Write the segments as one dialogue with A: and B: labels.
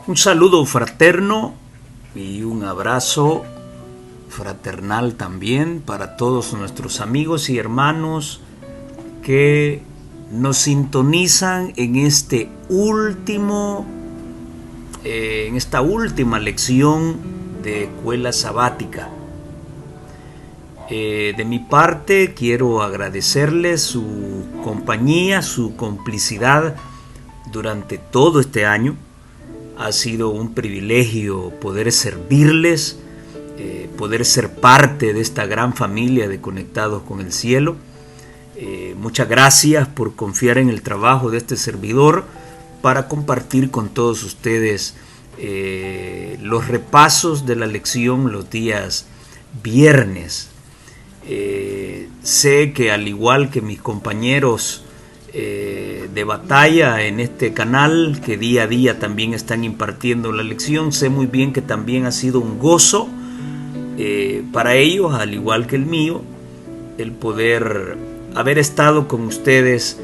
A: Un saludo fraterno y un abrazo fraternal también para todos nuestros amigos y hermanos que nos sintonizan en esta última lección de escuela sabática. De mi parte quiero agradecerles su compañía, su complicidad durante todo este año. Ha sido un privilegio poder servirles, poder ser parte de esta gran familia de Conectados con el Cielo. Muchas gracias por confiar en el trabajo de este servidor para compartir con todos ustedes los repasos de la lección los días viernes. Sé que al igual que mis compañeros de batalla en este canal, que día a día también están impartiendo la lección, sé muy bien que también ha sido un gozo para ellos, al igual que el mío, el poder haber estado con ustedes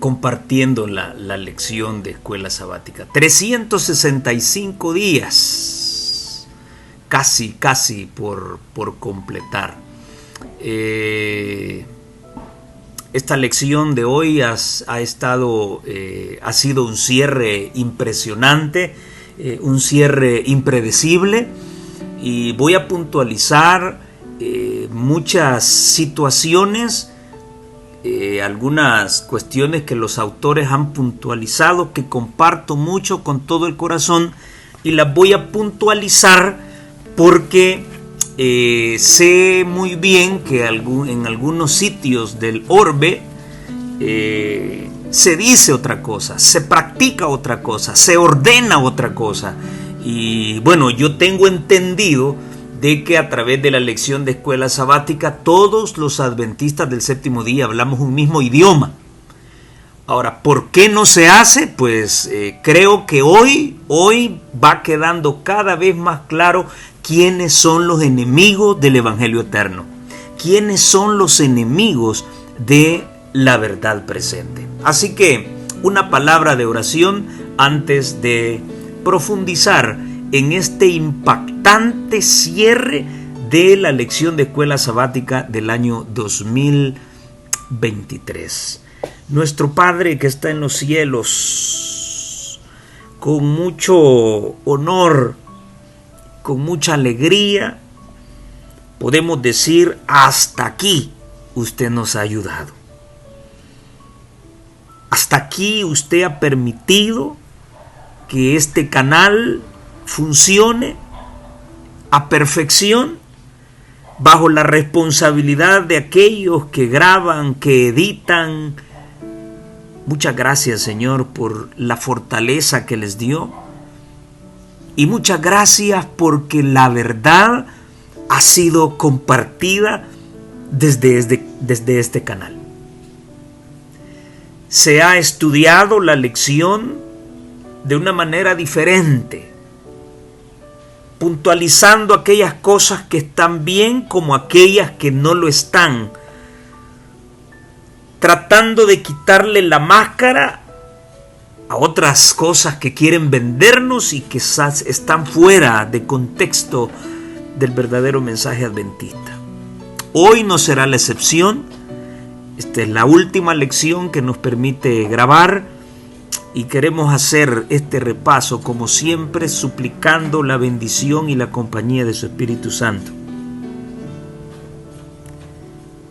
A: compartiendo la lección de escuela sabática. 365 días, casi por completar. Esta lección de hoy ha sido un cierre impresionante, un cierre impredecible, y voy a puntualizar muchas situaciones, algunas cuestiones que los autores han puntualizado, que comparto mucho con todo el corazón, y las voy a puntualizar porque sé muy bien que en algunos sitios del orbe se dice otra cosa, se practica otra cosa, se ordena otra cosa. Y bueno, yo tengo entendido de que a través de la lección de escuela sabática todos los adventistas del séptimo día hablamos un mismo idioma. Ahora, ¿por qué no se hace? Pues creo que hoy va quedando cada vez más claro quiénes son los enemigos del Evangelio eterno, quiénes son los enemigos de la verdad presente. Así que una palabra de oración antes de profundizar en este impactante cierre de la lección de escuela sabática del año 2023. Nuestro Padre que está en los cielos, con mucho honor, con mucha alegría, podemos decir: hasta aquí usted nos ha ayudado. Hasta aquí usted ha permitido que este canal funcione a perfección bajo la responsabilidad de aquellos que graban, que editan. Muchas gracias, Señor, por la fortaleza que les dio. Y muchas gracias porque la verdad ha sido compartida desde este canal. Se ha estudiado la lección de una manera diferente, puntualizando aquellas cosas que están bien como aquellas que no lo están, tratando de quitarle la máscara a otras cosas que quieren vendernos y que están fuera de contexto del verdadero mensaje adventista. Hoy no será la excepción. Esta es la última lección que nos permite grabar y queremos hacer este repaso, como siempre, suplicando la bendición y la compañía de su Espíritu Santo.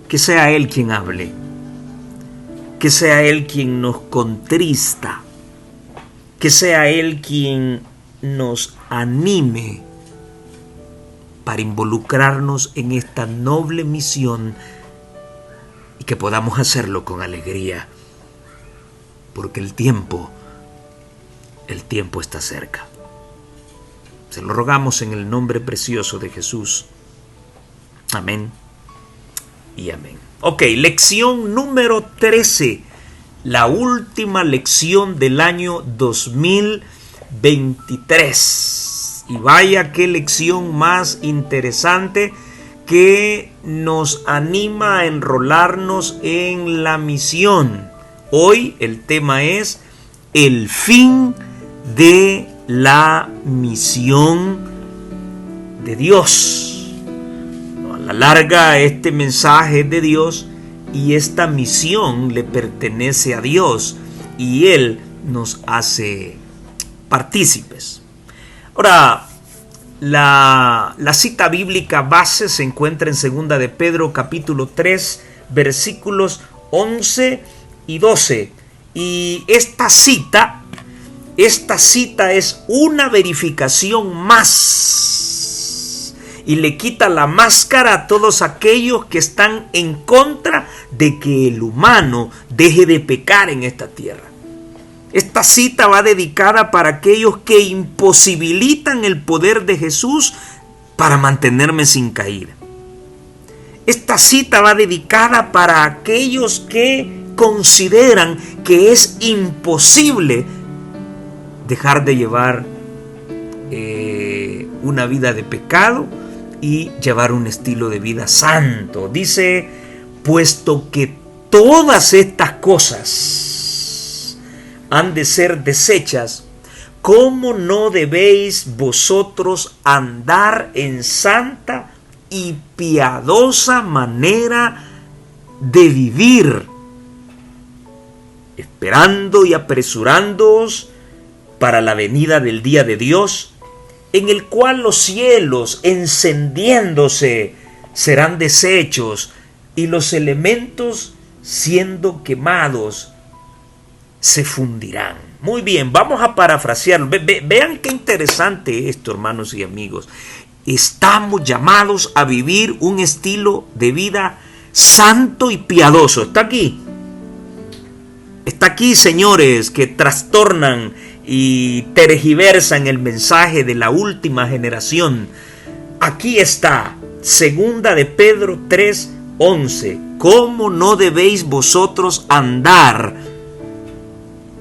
A: Que sea Él quien hable, que sea Él quien nos contrista, que sea Él quien nos anime para involucrarnos en esta noble misión y que podamos hacerlo con alegría, porque el tiempo está cerca. Se lo rogamos en el nombre precioso de Jesús. Amén y amén. Ok, lección número 13. La última lección del año 2023. Y vaya qué lección más interesante, que nos anima a enrolarnos en la misión. Hoy el tema es el fin de la misión de Dios. A la larga, este mensaje es de Dios y esta misión le pertenece a Dios y Él nos hace partícipes. Ahora, la cita bíblica base se encuentra en 2 de Pedro capítulo 3 versículos 11 y 12. Y esta cita es una verificación más y le quita la máscara a todos aquellos que están en contra de que el humano deje de pecar en esta tierra. Esta cita va dedicada para aquellos que imposibilitan el poder de Jesús para mantenerme sin caída. Esta cita va dedicada para aquellos que consideran que es imposible dejar de llevar una vida de pecado y llevar un estilo de vida santo. Dice, puesto que todas estas cosas han de ser deshechas, ¿cómo no debéis vosotros andar en santa y piadosa manera de vivir, esperando y apresurándoos para la venida del día de Dios, en el cual los cielos encendiéndose serán deshechos y los elementos siendo quemados se fundirán? Muy bien, vamos a parafrasearlo. Vean qué interesante esto, hermanos y amigos. Estamos llamados a vivir un estilo de vida santo y piadoso. Está aquí. Está aquí, señores, que trastornan y tergiversan el mensaje de la última generación. Aquí está, 2 de Pedro 3:11. ¿Cómo no debéis vosotros andar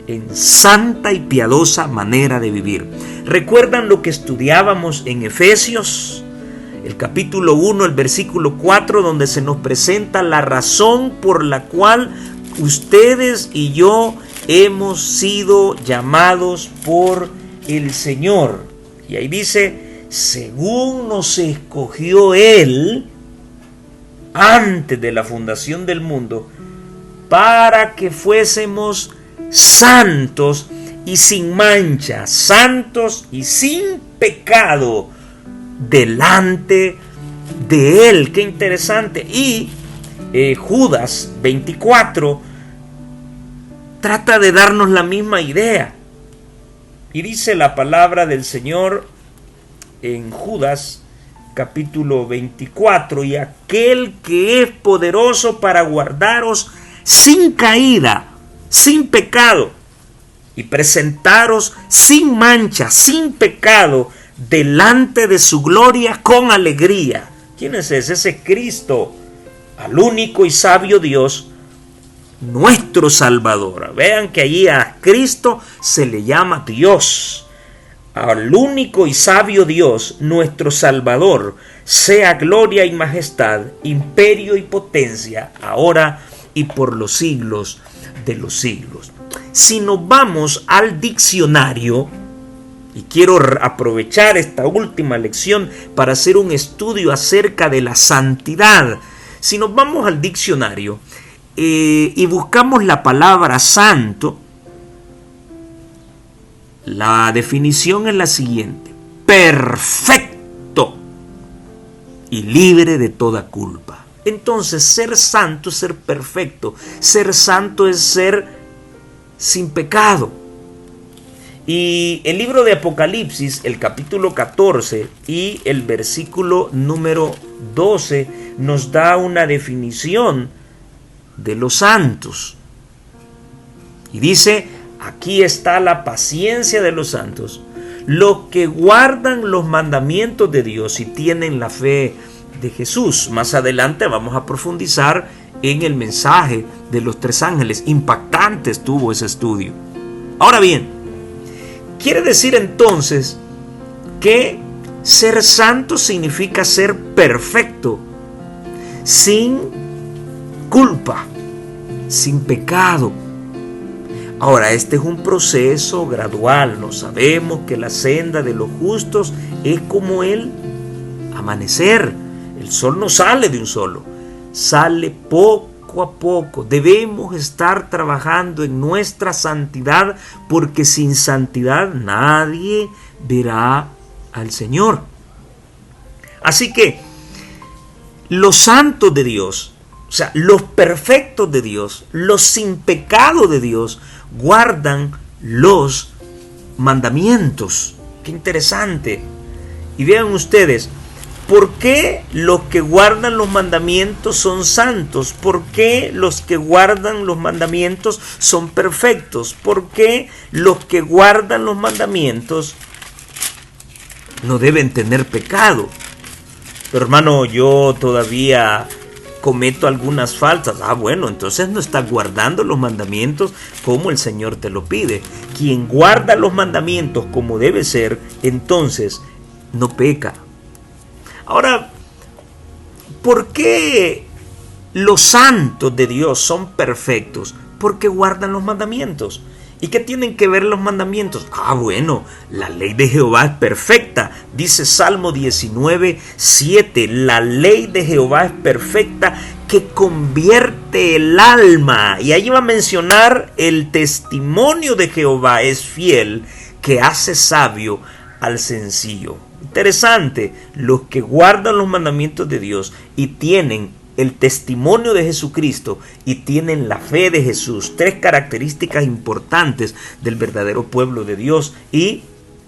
A: en santa y piadosa manera de vivir? ¿Recuerdan lo que estudiábamos en Efesios? El capítulo 1, el versículo 4, donde se nos presenta la razón por la cual ustedes y yo hemos sido llamados por el Señor. Y ahí dice, según nos escogió Él antes de la fundación del mundo, para que fuésemos santos y sin mancha, santos y sin pecado delante de Él. Qué interesante. Y Judas 24 trata de darnos la misma idea. Y dice la palabra del Señor en Judas capítulo 24, y aquel que es poderoso para guardaros sin caída, sin pecado, y presentaros sin mancha, sin pecado, delante de su gloria con alegría. ¿Quién es ese? Ese es Cristo, al único y sabio Dios, nuestro Salvador. Vean que allí a Cristo se le llama Dios. Al único y sabio Dios, nuestro Salvador, sea gloria y majestad, imperio y potencia, ahora y por los siglos de los siglos. Si nos vamos al diccionario, y quiero aprovechar esta última lección para hacer un estudio acerca de la santidad. Si nos vamos al diccionario y buscamos la palabra santo, la definición es la siguiente: perfecto y libre de toda culpa. Entonces, ser santo es ser perfecto. Ser santo es ser sin pecado. Y el libro de Apocalipsis, el capítulo 14 y el versículo número 12, nos da una definición de los santos. Y dice, aquí está la paciencia de los santos, los que guardan los mandamientos de Dios y tienen la fe de Jesús. Más adelante vamos a profundizar en el mensaje de los tres ángeles. Impactante estuvo ese estudio. Ahora bien, quiere decir entonces que ser santo significa ser perfecto, sin culpa, sin pecado. Ahora, este es un proceso gradual. No sabemos que la senda de los justos es como el amanecer. El sol no sale de un solo, sale poco a poco. Debemos estar trabajando en nuestra santidad, porque sin santidad nadie verá al Señor. Así que los santos de Dios, o sea, los perfectos de Dios, los sin pecado de Dios, guardan los mandamientos. Qué interesante. Y vean ustedes, ¿por qué los que guardan los mandamientos son santos? ¿Por qué los que guardan los mandamientos son perfectos? ¿Por qué los que guardan los mandamientos no deben tener pecado? Pero hermano, yo todavía cometo algunas faltas. Bueno, entonces no estás guardando los mandamientos como el Señor te lo pide. Quien guarda los mandamientos como debe ser, entonces no peca. Ahora, ¿por qué los santos de Dios son perfectos? Porque guardan los mandamientos. ¿Y qué tienen que ver los mandamientos? Bueno, la ley de Jehová es perfecta. Dice Salmo 19:7. La ley de Jehová es perfecta, que convierte el alma. Y ahí va a mencionar el testimonio de Jehová es fiel, que hace sabio al sencillo. Interesante, los que guardan los mandamientos de Dios y tienen el testimonio de Jesucristo y tienen la fe de Jesús, tres características importantes del verdadero pueblo de Dios, y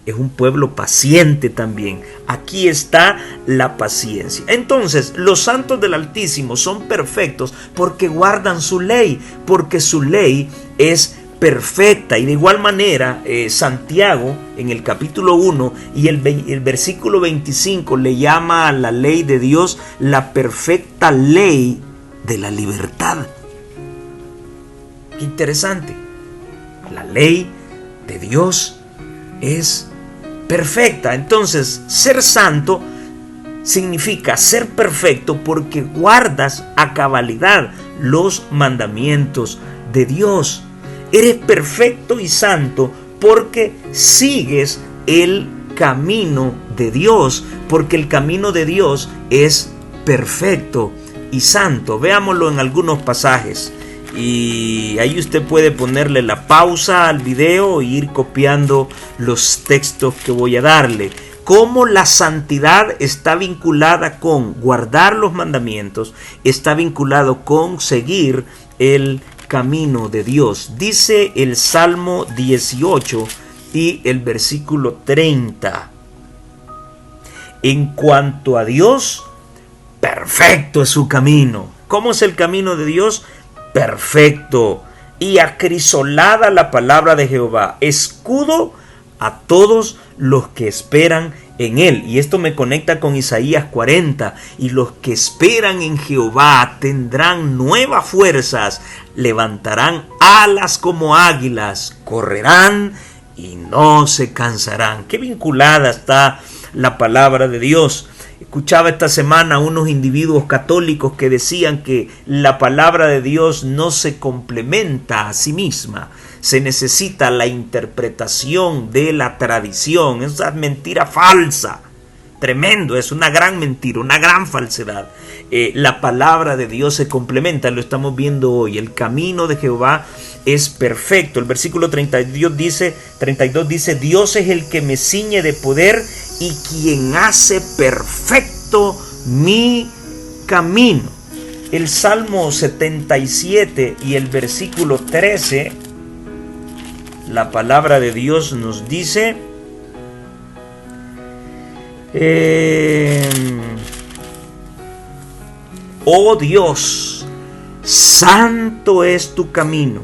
A: es un pueblo paciente también. Aquí está la paciencia. Entonces, los santos del Altísimo son perfectos porque guardan su ley, porque su ley es perfecta. Y de igual manera, Santiago en el capítulo 1 y el versículo 25 le llama a la ley de Dios la perfecta ley de la libertad. Qué interesante. La ley de Dios es perfecta. Entonces, ser santo significa ser perfecto porque guardas a cabalidad los mandamientos de Dios. Eres perfecto y santo porque sigues el camino de Dios, porque el camino de Dios es perfecto y santo. Veámoslo en algunos pasajes. Y ahí usted puede ponerle la pausa al video e ir copiando los textos que voy a darle. Cómo la santidad está vinculada con guardar los mandamientos, está vinculado con seguir el camino de Dios. Dice el Salmo 18 y el versículo 30. En cuanto a Dios, perfecto es su camino. ¿Cómo es el camino de Dios? Perfecto. Y acrisolada la palabra de Jehová, escudo a todos los que esperan en él. Y esto me conecta con Isaías 40. Y los que esperan en Jehová tendrán nuevas fuerzas, levantarán alas como águilas, correrán y no se cansarán. Qué vinculada está la palabra de Dios. Escuchaba esta semana a unos individuos católicos que decían que la palabra de Dios no se complementa a sí misma. Se necesita la interpretación de la tradición. Esa es mentira falsa. Tremendo, es una gran mentira, una gran falsedad. La palabra de Dios se complementa, lo estamos viendo hoy. El camino de Jehová es perfecto. El versículo 32 dice, Dios es el que me ciñe de poder y quien hace perfecto mi camino. El Salmo 77 y el versículo 13, la palabra de Dios nos dice, oh Dios, santo es tu camino.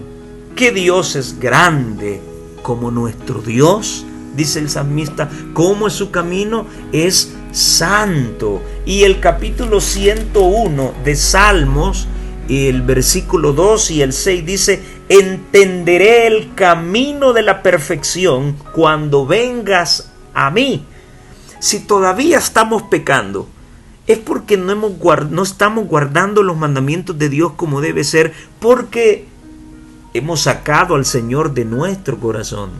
A: ¿Qué Dios es grande como nuestro Dios? Dice el salmista. ¿Cómo es su camino? Es santo. Y el capítulo 101 de Salmos, el versículo 2 y el 6 dice, entenderé el camino de la perfección cuando vengas a mí. Si todavía estamos pecando, es porque no estamos guardando los mandamientos de Dios como debe ser, porque hemos sacado al Señor de nuestro corazón.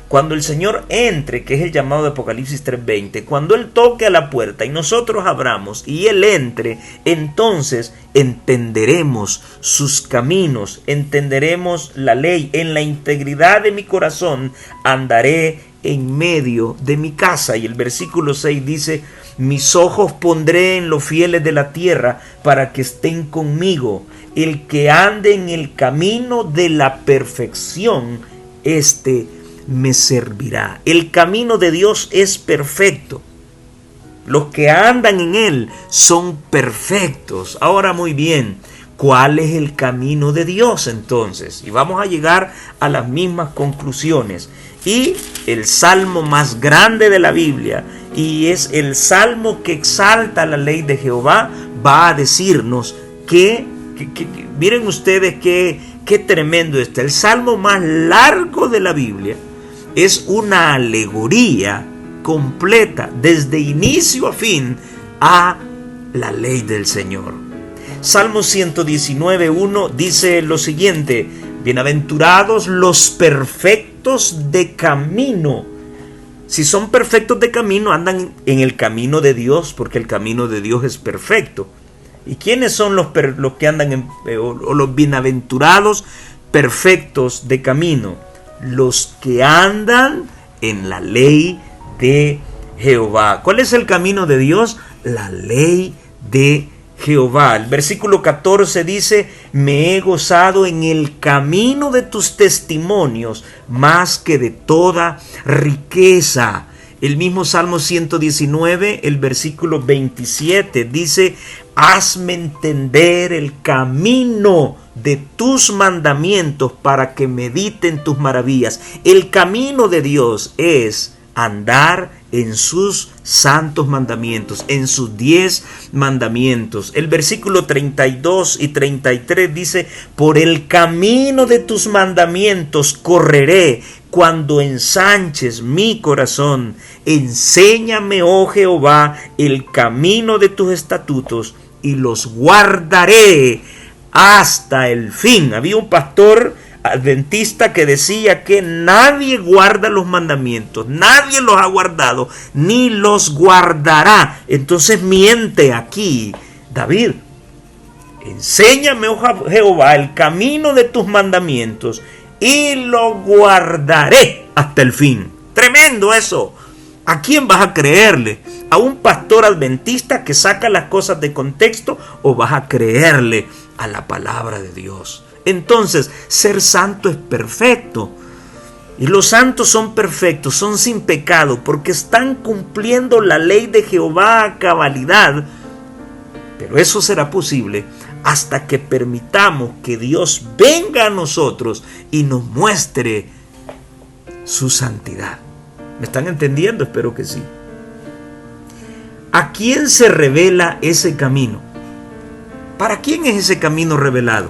A: Cuando el Señor entre, que es el llamado de Apocalipsis 3:20, cuando Él toque a la puerta y nosotros abramos y Él entre, entonces entenderemos sus caminos, entenderemos la ley. En la integridad de mi corazón andaré en medio de mi casa. Y el versículo 6 dice: mis ojos pondré en los fieles de la tierra para que estén conmigo. El que ande en el camino de la perfección, me servirá. El camino de Dios es perfecto. Los que andan en él son perfectos. Ahora, muy bien, ¿cuál es el camino de Dios entonces? Y vamos a llegar a las mismas conclusiones. Y el salmo más grande de la Biblia, y es el salmo que exalta la ley de Jehová, va a decirnos que miren ustedes qué tremendo está. El salmo más largo de la Biblia es una alegoría completa, desde inicio a fin, a la ley del Señor. Salmo 119:1 dice lo siguiente: bienaventurados los perfectos de camino. Si son perfectos de camino, andan en el camino de Dios, porque el camino de Dios es perfecto. ¿Y quiénes son los que andan o los bienaventurados perfectos de camino? Los que andan en la ley de Jehová. ¿Cuál es el camino de Dios? La ley de Jehová. El versículo 14 dice: me he gozado en el camino de tus testimonios más que de toda riqueza. El mismo Salmo 119, el versículo 27 dice: hazme entender el camino de tus mandamientos para que medite en tus maravillas. El camino de Dios es andar en sus santos mandamientos, en sus 10 mandamientos. El versículo 32 y 33 dice: por el camino de tus mandamientos correré cuando ensanches mi corazón. Enséñame, oh Jehová, el camino de tus estatutos y los guardaré hasta el fin. Había un pastor adventista que decía que nadie guarda los mandamientos, nadie los ha guardado, ni los guardará. Entonces miente aquí David. Enséñame, oh Jehová, el camino de tus mandamientos y lo guardaré hasta el fin. Tremendo eso. ¿A quién vas a creerle? ¿A un pastor adventista que saca las cosas de contexto, o vas a creerle a la palabra de Dios? Entonces, ser santo es perfecto. Y los santos son perfectos, son sin pecado, porque están cumpliendo la ley de Jehová a cabalidad. Pero eso será posible hasta que permitamos que Dios venga a nosotros y nos muestre su santidad. ¿Me están entendiendo? Espero que sí. ¿A quién se revela ese camino? ¿Para quién es ese camino revelado?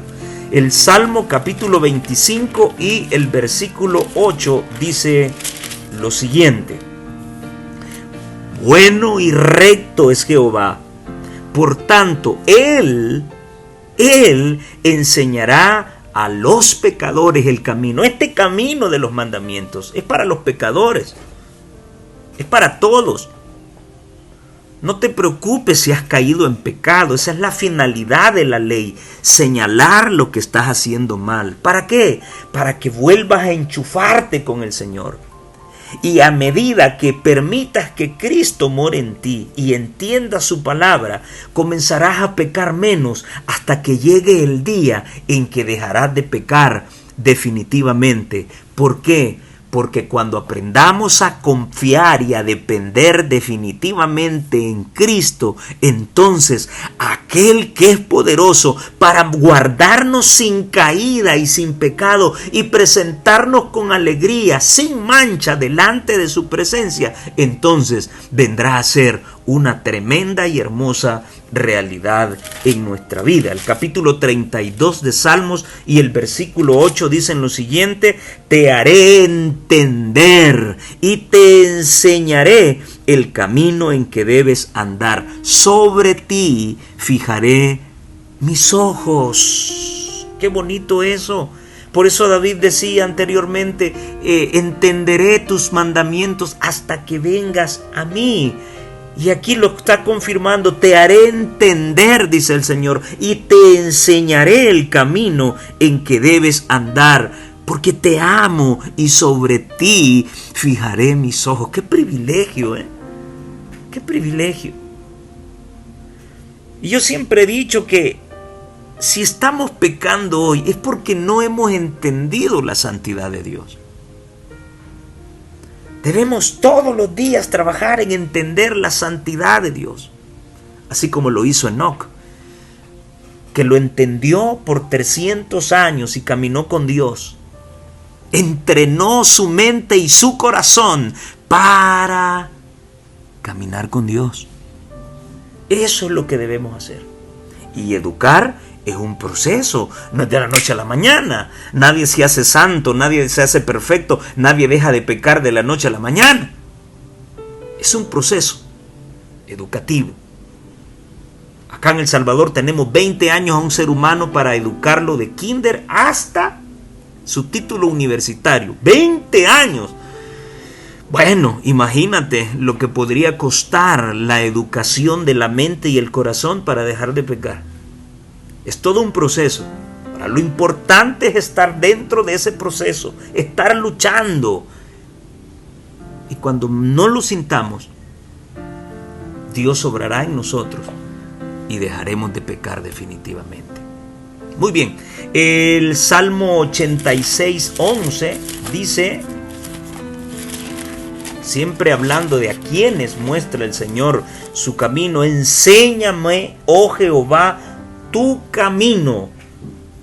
A: El Salmo capítulo 25 y el versículo 8 dice lo siguiente: bueno y recto es Jehová, por tanto Él enseñará a los pecadores el camino. Este camino de los mandamientos es para los pecadores, es para todos. No te preocupes si has caído en pecado. Esa es la finalidad de la ley, señalar lo que estás haciendo mal. ¿Para qué? Para que vuelvas a enchufarte con el Señor. Y a medida que permitas que Cristo more en ti y entiendas su palabra, comenzarás a pecar menos hasta que llegue el día en que dejarás de pecar definitivamente. ¿Por qué? Porque cuando aprendamos a confiar y a depender definitivamente en Cristo, entonces aquel que es poderoso para guardarnos sin caída y sin pecado y presentarnos con alegría, sin mancha delante de su presencia, entonces vendrá a ser una tremenda y hermosa realidad en nuestra vida. El capítulo 32 de Salmos y el versículo 8 dicen lo siguiente: te haré entender y te enseñaré el camino en que debes andar. Sobre ti fijaré mis ojos. Qué bonito eso. Por eso David decía anteriormente, entenderé tus mandamientos hasta que vengas a mí. Y aquí lo está confirmando, te haré entender, dice el Señor, y te enseñaré el camino en que debes andar, porque te amo y sobre ti fijaré mis ojos. ¡Qué privilegio, ¡Qué privilegio! Y yo siempre he dicho que si estamos pecando hoy es porque no hemos entendido la santidad de Dios. Debemos todos los días trabajar en entender la santidad de Dios, así como lo hizo Enoc, que lo entendió por 300 años y caminó con Dios. Entrenó su mente y su corazón para caminar con Dios. Eso es lo que debemos hacer. Y educar es un proceso, no es de la noche a la mañana. Nadie se hace santo, nadie se hace perfecto, nadie deja de pecar de la noche a la mañana. Es un proceso educativo. Acá en El Salvador tenemos 20 años a un ser humano para educarlo de kinder hasta su título universitario. 20 años. Bueno, imagínate lo que podría costar la educación de la mente y el corazón para dejar de pecar. Es todo un proceso. Ahora, lo importante es estar dentro de ese proceso, estar luchando. Y cuando no lo sintamos, Dios obrará en nosotros y dejaremos de pecar definitivamente. Muy bien, el Salmo 86:11 dice, siempre hablando de a quienes muestra el Señor su camino: enséñame, oh Jehová, tu camino,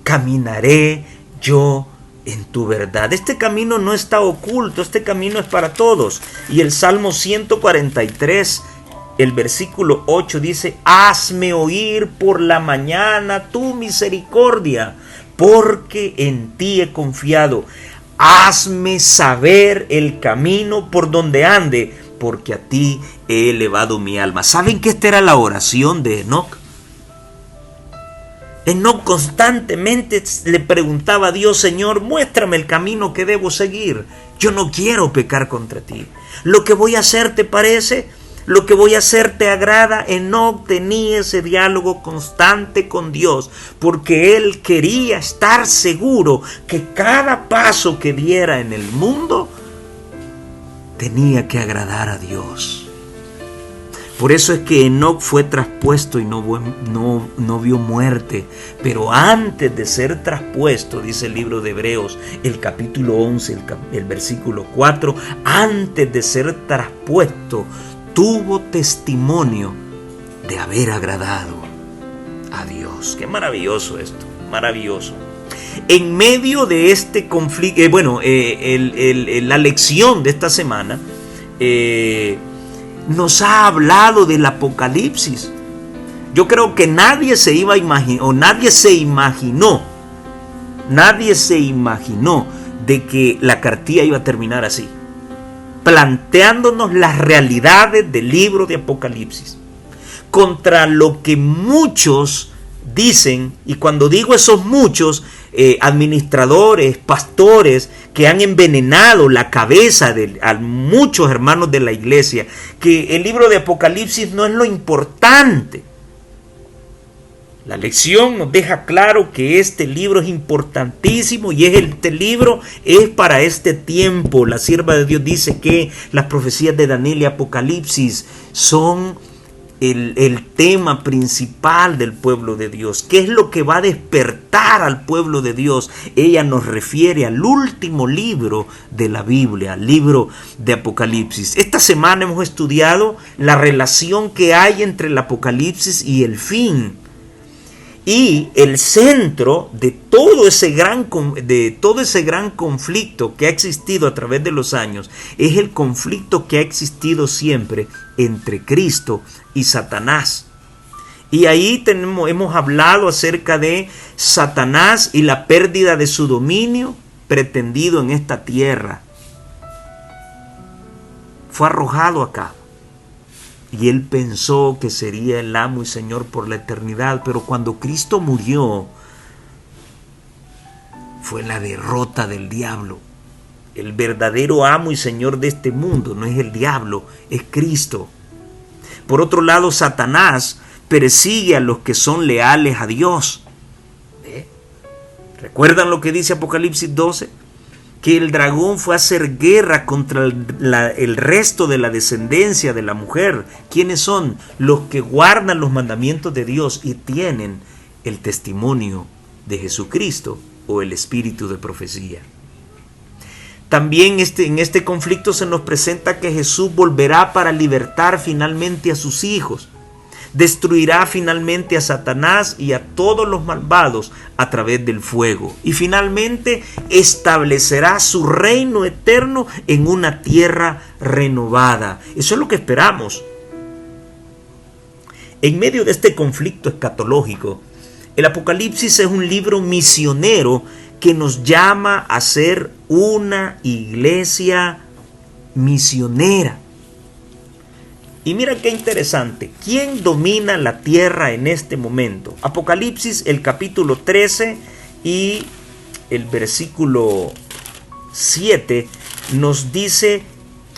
A: caminaré yo en tu verdad. Este camino no está oculto, este camino es para todos. Y el Salmo 143, el versículo 8 dice: hazme oír por la mañana tu misericordia, porque en ti he confiado. Hazme saber el camino por donde ande, porque a ti he elevado mi alma. ¿Saben que esta era la oración de Enoc? Enoc constantemente le preguntaba a Dios: Señor, muéstrame el camino que debo seguir. Yo no quiero pecar contra ti. ¿Lo que voy a hacer te parece? ¿Lo que voy a hacer te agrada? Enoc tenía ese diálogo constante con Dios, porque él quería estar seguro que cada paso que diera en el mundo tenía que agradar a Dios. Por eso es que Enoc fue traspuesto y no vio muerte. Pero antes de ser traspuesto, dice el libro de Hebreos, el capítulo 11, el versículo 4, antes de ser traspuesto, tuvo testimonio de haber agradado a Dios. Qué maravilloso esto, maravilloso. En medio de este conflicto, la lección de esta semana nos ha hablado del Apocalipsis. Yo creo que nadie se imaginó de que la cartilla iba a terminar así, planteándonos las realidades del libro de Apocalipsis, contra lo que muchos dicen. Y cuando digo esos muchos, administradores, pastores, que han envenenado la cabeza a muchos hermanos de la iglesia, que el libro de Apocalipsis no es lo importante. La lección nos deja claro que este libro es importantísimo y este libro es para este tiempo. La sierva de Dios dice que las profecías de Daniel y Apocalipsis son el tema principal del pueblo de Dios. ¿Qué es lo que va a despertar al pueblo de Dios? Ella nos refiere al último libro de la Biblia, al libro de Apocalipsis. Esta semana hemos estudiado la relación que hay entre el Apocalipsis y el fin. Y el centro de todo ese gran conflicto que ha existido a través de los años es el conflicto que ha existido siempre entre Cristo y Satanás. Y ahí hemos hablado acerca de Satanás y la pérdida de su dominio pretendido en esta tierra. Fue arrojado acá. Y él pensó que sería el amo y señor por la eternidad. Pero cuando Cristo murió, fue la derrota del diablo. El verdadero amo y señor de este mundo no es el diablo, es Cristo. Por otro lado, Satanás persigue a los que son leales a Dios. ¿Recuerdan lo que dice Apocalipsis 12? Que el dragón fue a hacer guerra contra el resto de la descendencia de la mujer. ¿Quiénes son? Los que guardan los mandamientos de Dios y tienen el testimonio de Jesucristo o el espíritu de profecía. También en este conflicto se nos presenta que Jesús volverá para libertar finalmente a sus hijos. Destruirá finalmente a Satanás y a todos los malvados a través del fuego. Y finalmente establecerá su reino eterno en una tierra renovada. Eso es lo que esperamos. En medio de este conflicto escatológico, el Apocalipsis es un libro misionero que nos llama a ser una iglesia misionera. Y mira qué interesante, ¿quién domina la tierra en este momento? Apocalipsis, el capítulo 13 y el versículo 7 nos dice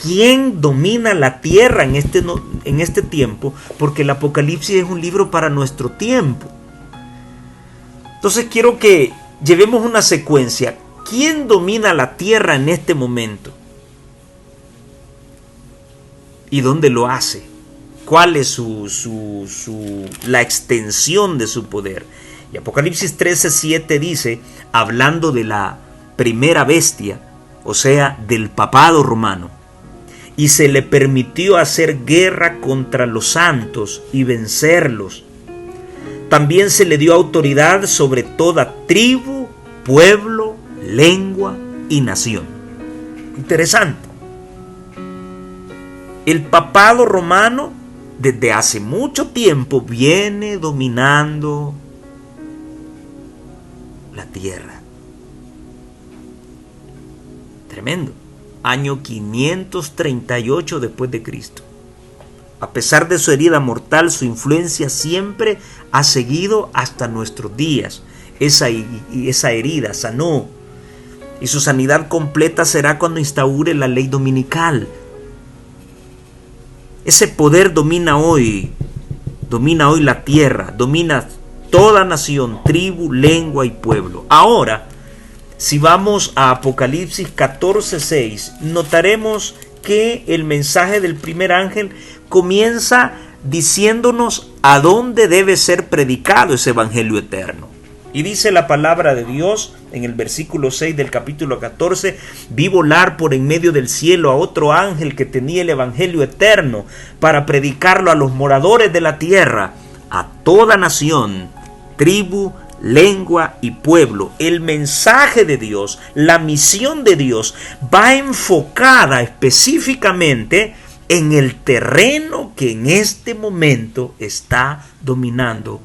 A: quién domina la tierra en este tiempo, porque el Apocalipsis es un libro para nuestro tiempo. Entonces quiero que llevemos una secuencia. ¿Quién domina la tierra en este momento? ¿Y dónde lo hace? ¿Cuál es la extensión de su poder? Y Apocalipsis 13:7 dice, hablando de la primera bestia, o sea, del papado romano, y se le permitió hacer guerra contra los santos y vencerlos. También se le dio autoridad sobre toda tribu, pueblo, lengua y nación. Interesante. El papado romano desde hace mucho tiempo viene dominando la tierra. Tremendo. Año 538 después de Cristo. A pesar de su herida mortal, su influencia siempre ha seguido hasta nuestros días. Esa herida sanó. Y su sanidad completa será cuando instaure la ley dominical. Ese poder domina hoy la tierra, domina toda nación, tribu, lengua y pueblo. Ahora, si vamos a Apocalipsis 14:6, notaremos que el mensaje del primer ángel comienza diciéndonos a dónde debe ser predicado ese evangelio eterno. Y dice la palabra de Dios en el versículo 6 del capítulo 14, vi volar por en medio del cielo a otro ángel que tenía el evangelio eterno para predicarlo a los moradores de la tierra, a toda nación, tribu, lengua y pueblo. El mensaje de Dios, la misión de Dios va enfocada específicamente en el terreno que en este momento está dominando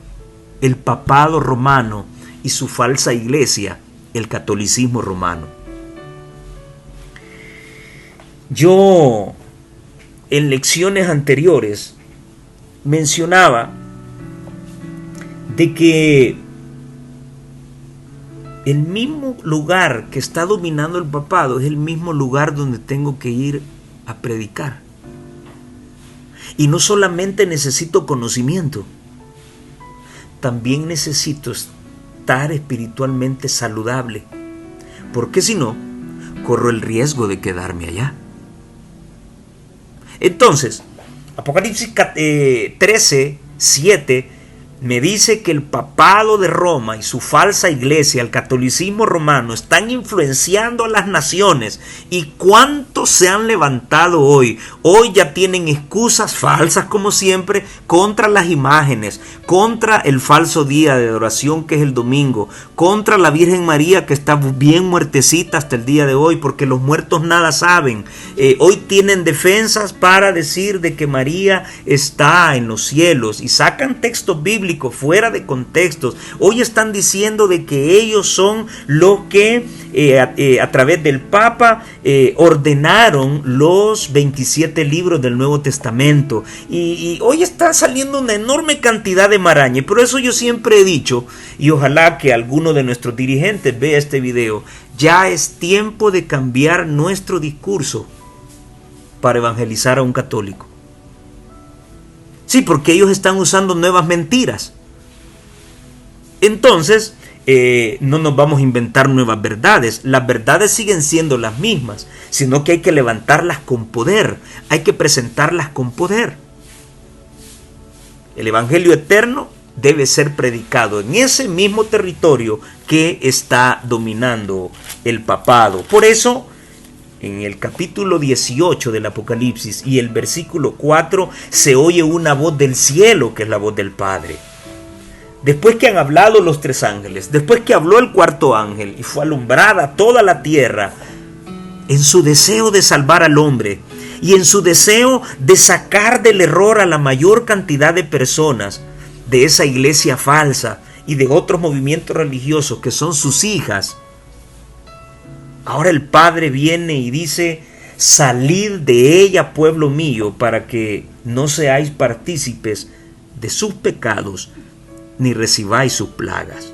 A: el papado romano y su falsa iglesia, el catolicismo romano. Yo en lecciones anteriores mencionaba de que el mismo lugar que está dominando el papado es el mismo lugar donde tengo que ir a predicar. Y no solamente necesito conocimiento, también necesito estar espiritualmente saludable, porque si no, corro el riesgo de quedarme allá. Entonces, Apocalipsis 13:7 me dice que el papado de Roma y su falsa iglesia, el catolicismo romano, están influenciando a las naciones. ¿Y cuántos se han levantado hoy? Hoy ya tienen excusas falsas, como siempre, contra las imágenes, contra el falso día de adoración que es el domingo, contra la Virgen María, que está bien muertecita hasta el día de hoy, porque los muertos nada saben. Hoy tienen defensas para decir de que María está en los cielos y sacan textos bíblicos bíblicos, fuera de contextos. Hoy están diciendo de que ellos son los que a través del Papa ordenaron los 27 libros del Nuevo Testamento. Y hoy está saliendo una enorme cantidad de maraña. Y por eso yo siempre he dicho, y ojalá que alguno de nuestros dirigentes vea este video, ya es tiempo de cambiar nuestro discurso para evangelizar a un católico. Sí, porque ellos están usando nuevas mentiras. Entonces, no nos vamos a inventar nuevas verdades. Las verdades siguen siendo las mismas, sino que hay que levantarlas con poder. Hay que presentarlas con poder. El evangelio eterno debe ser predicado en ese mismo territorio que está dominando el papado. Por eso, en el capítulo 18 del Apocalipsis y el versículo 4 se oye una voz del cielo, que es la voz del Padre. Después que han hablado los tres ángeles, después que habló el cuarto ángel y fue alumbrada toda la tierra, en su deseo de salvar al hombre y en su deseo de sacar del error a la mayor cantidad de personas de esa iglesia falsa y de otros movimientos religiosos que son sus hijas, ahora el Padre viene y dice: salid de ella, pueblo mío, para que no seáis partícipes de sus pecados, ni recibáis sus plagas.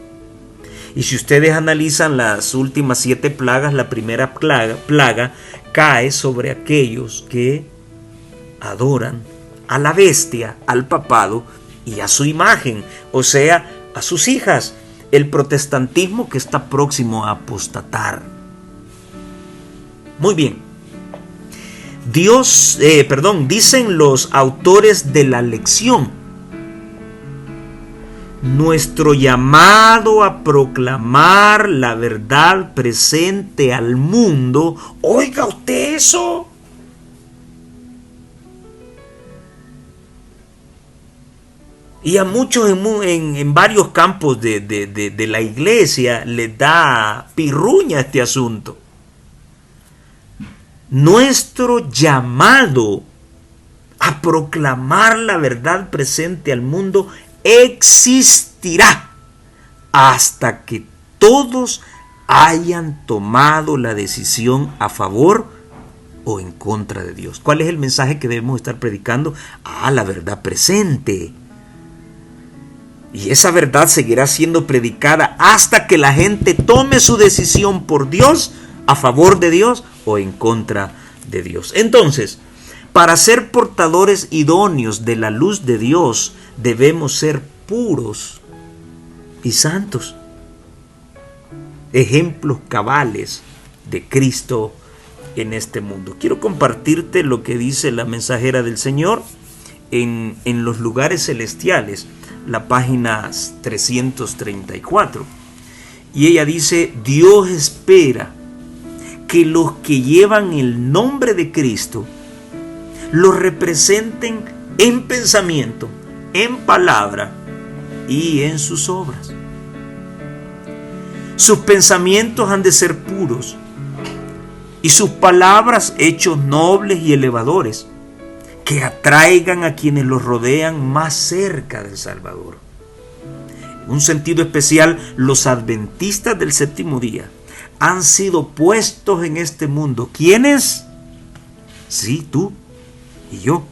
A: Y si ustedes analizan las últimas 7 plagas, la primera plaga cae sobre aquellos que adoran a la bestia, al papado y a su imagen, o sea, a sus hijas, el protestantismo que está próximo a apostatar. Muy bien. Dicen los autores de la lección: nuestro llamado a proclamar la verdad presente al mundo. Oiga usted eso. Y a muchos en varios campos de la iglesia les da pirruña este asunto. Nuestro llamado a proclamar la verdad presente al mundo existirá hasta que todos hayan tomado la decisión a favor o en contra de Dios. ¿Cuál es el mensaje que debemos estar predicando? La verdad presente. Y esa verdad seguirá siendo predicada hasta que la gente tome su decisión por Dios, a favor de Dios o en contra de Dios. Entonces, para ser portadores idóneos de la luz de Dios, debemos ser puros y santos, ejemplos cabales de Cristo en este mundo. Quiero compartirte lo que dice la mensajera del Señor en los lugares celestiales, la página 334. Y ella dice: Dios espera que los que llevan el nombre de Cristo lo representen en pensamiento, en palabra y en sus obras. Sus pensamientos han de ser puros y sus palabras hechos nobles y elevadores, que atraigan a quienes los rodean más cerca del Salvador. En un sentido especial, los adventistas del séptimo día han sido puestos en este mundo. ¿Quiénes? Sí, tú y yo.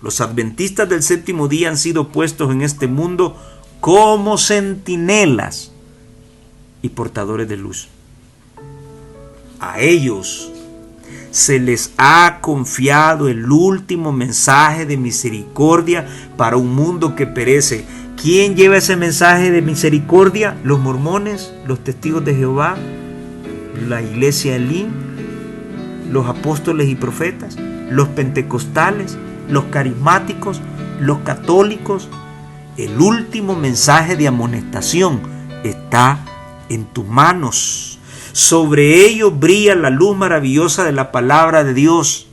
A: Los adventistas del séptimo día han sido puestos en este mundo como centinelas y portadores de luz. A ellos se les ha confiado el último mensaje de misericordia para un mundo que perece. ¿Quién lleva ese mensaje de misericordia? Los mormones, los testigos de Jehová, la iglesia Elim, los apóstoles y profetas, los pentecostales, los carismáticos, los católicos. El último mensaje de amonestación está en tus manos. Sobre ellos brilla la luz maravillosa de la palabra de Dios.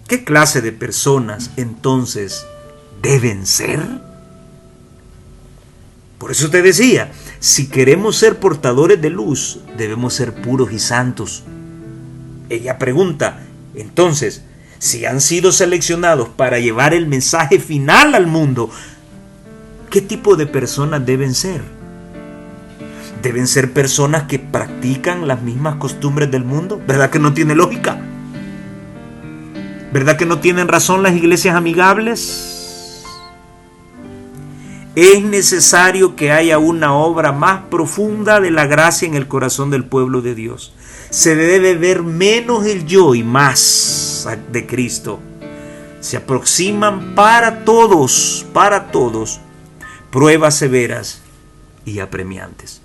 A: ¿Qué clase de personas entonces deben ser? Por eso te decía, si queremos ser portadores de luz, debemos ser puros y santos. Ella pregunta, entonces, si han sido seleccionados para llevar el mensaje final al mundo, ¿qué tipo de personas deben ser? ¿Deben ser personas que practican las mismas costumbres del mundo? ¿Verdad que no tiene lógica? ¿Verdad que no tienen razón las iglesias amigables? Es necesario que haya una obra más profunda de la gracia en el corazón del pueblo de Dios. Se debe ver menos el yo y más de Cristo. Se aproximan para todos, pruebas severas y apremiantes.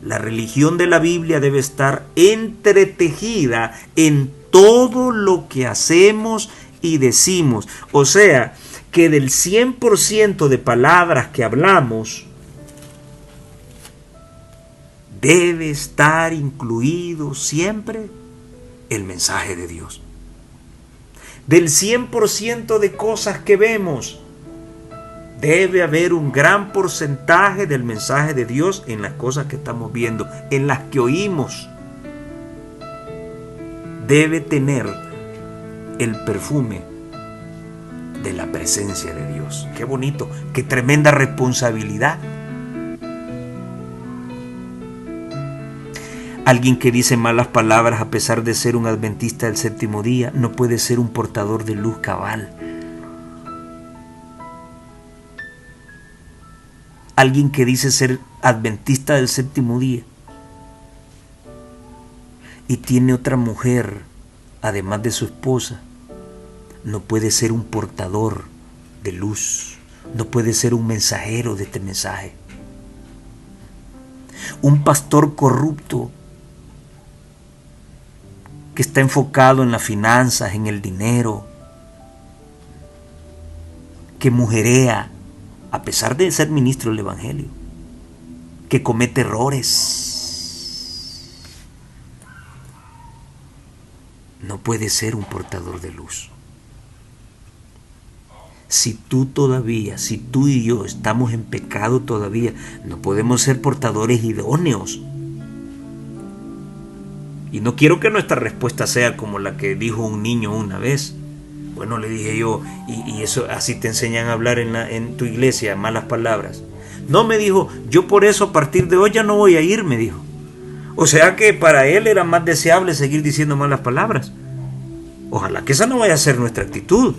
A: La religión de la Biblia debe estar entretejida en todo lo que hacemos y decimos. O sea, que del 100% de palabras que hablamos, debe estar incluido siempre el mensaje de Dios. Del 100% de cosas que vemos, debe haber un gran porcentaje del mensaje de Dios en las cosas que estamos viendo, en las que oímos. Debe tener el perfume de la presencia de Dios. Qué bonito, qué tremenda responsabilidad. Alguien que dice malas palabras a pesar de ser un adventista del séptimo día no puede ser un portador de luz cabal. Alguien que dice ser adventista del séptimo día y tiene otra mujer, además de su esposa, no puede ser un portador de luz, no puede ser un mensajero de este mensaje. Un pastor corrupto que está enfocado en las finanzas, en el dinero, que mujerea, a pesar de ser ministro del Evangelio, que comete errores, no puede ser un portador de luz. Si tú y yo estamos en pecado todavía, no podemos ser portadores idóneos. Y no quiero que nuestra respuesta sea como la que dijo un niño una vez. Bueno, le dije yo, y eso así te enseñan a hablar en tu iglesia, malas palabras. No, me dijo, yo por eso a partir de hoy ya no voy a ir, me dijo. O sea que para él era más deseable seguir diciendo malas palabras. Ojalá que esa no vaya a ser nuestra actitud.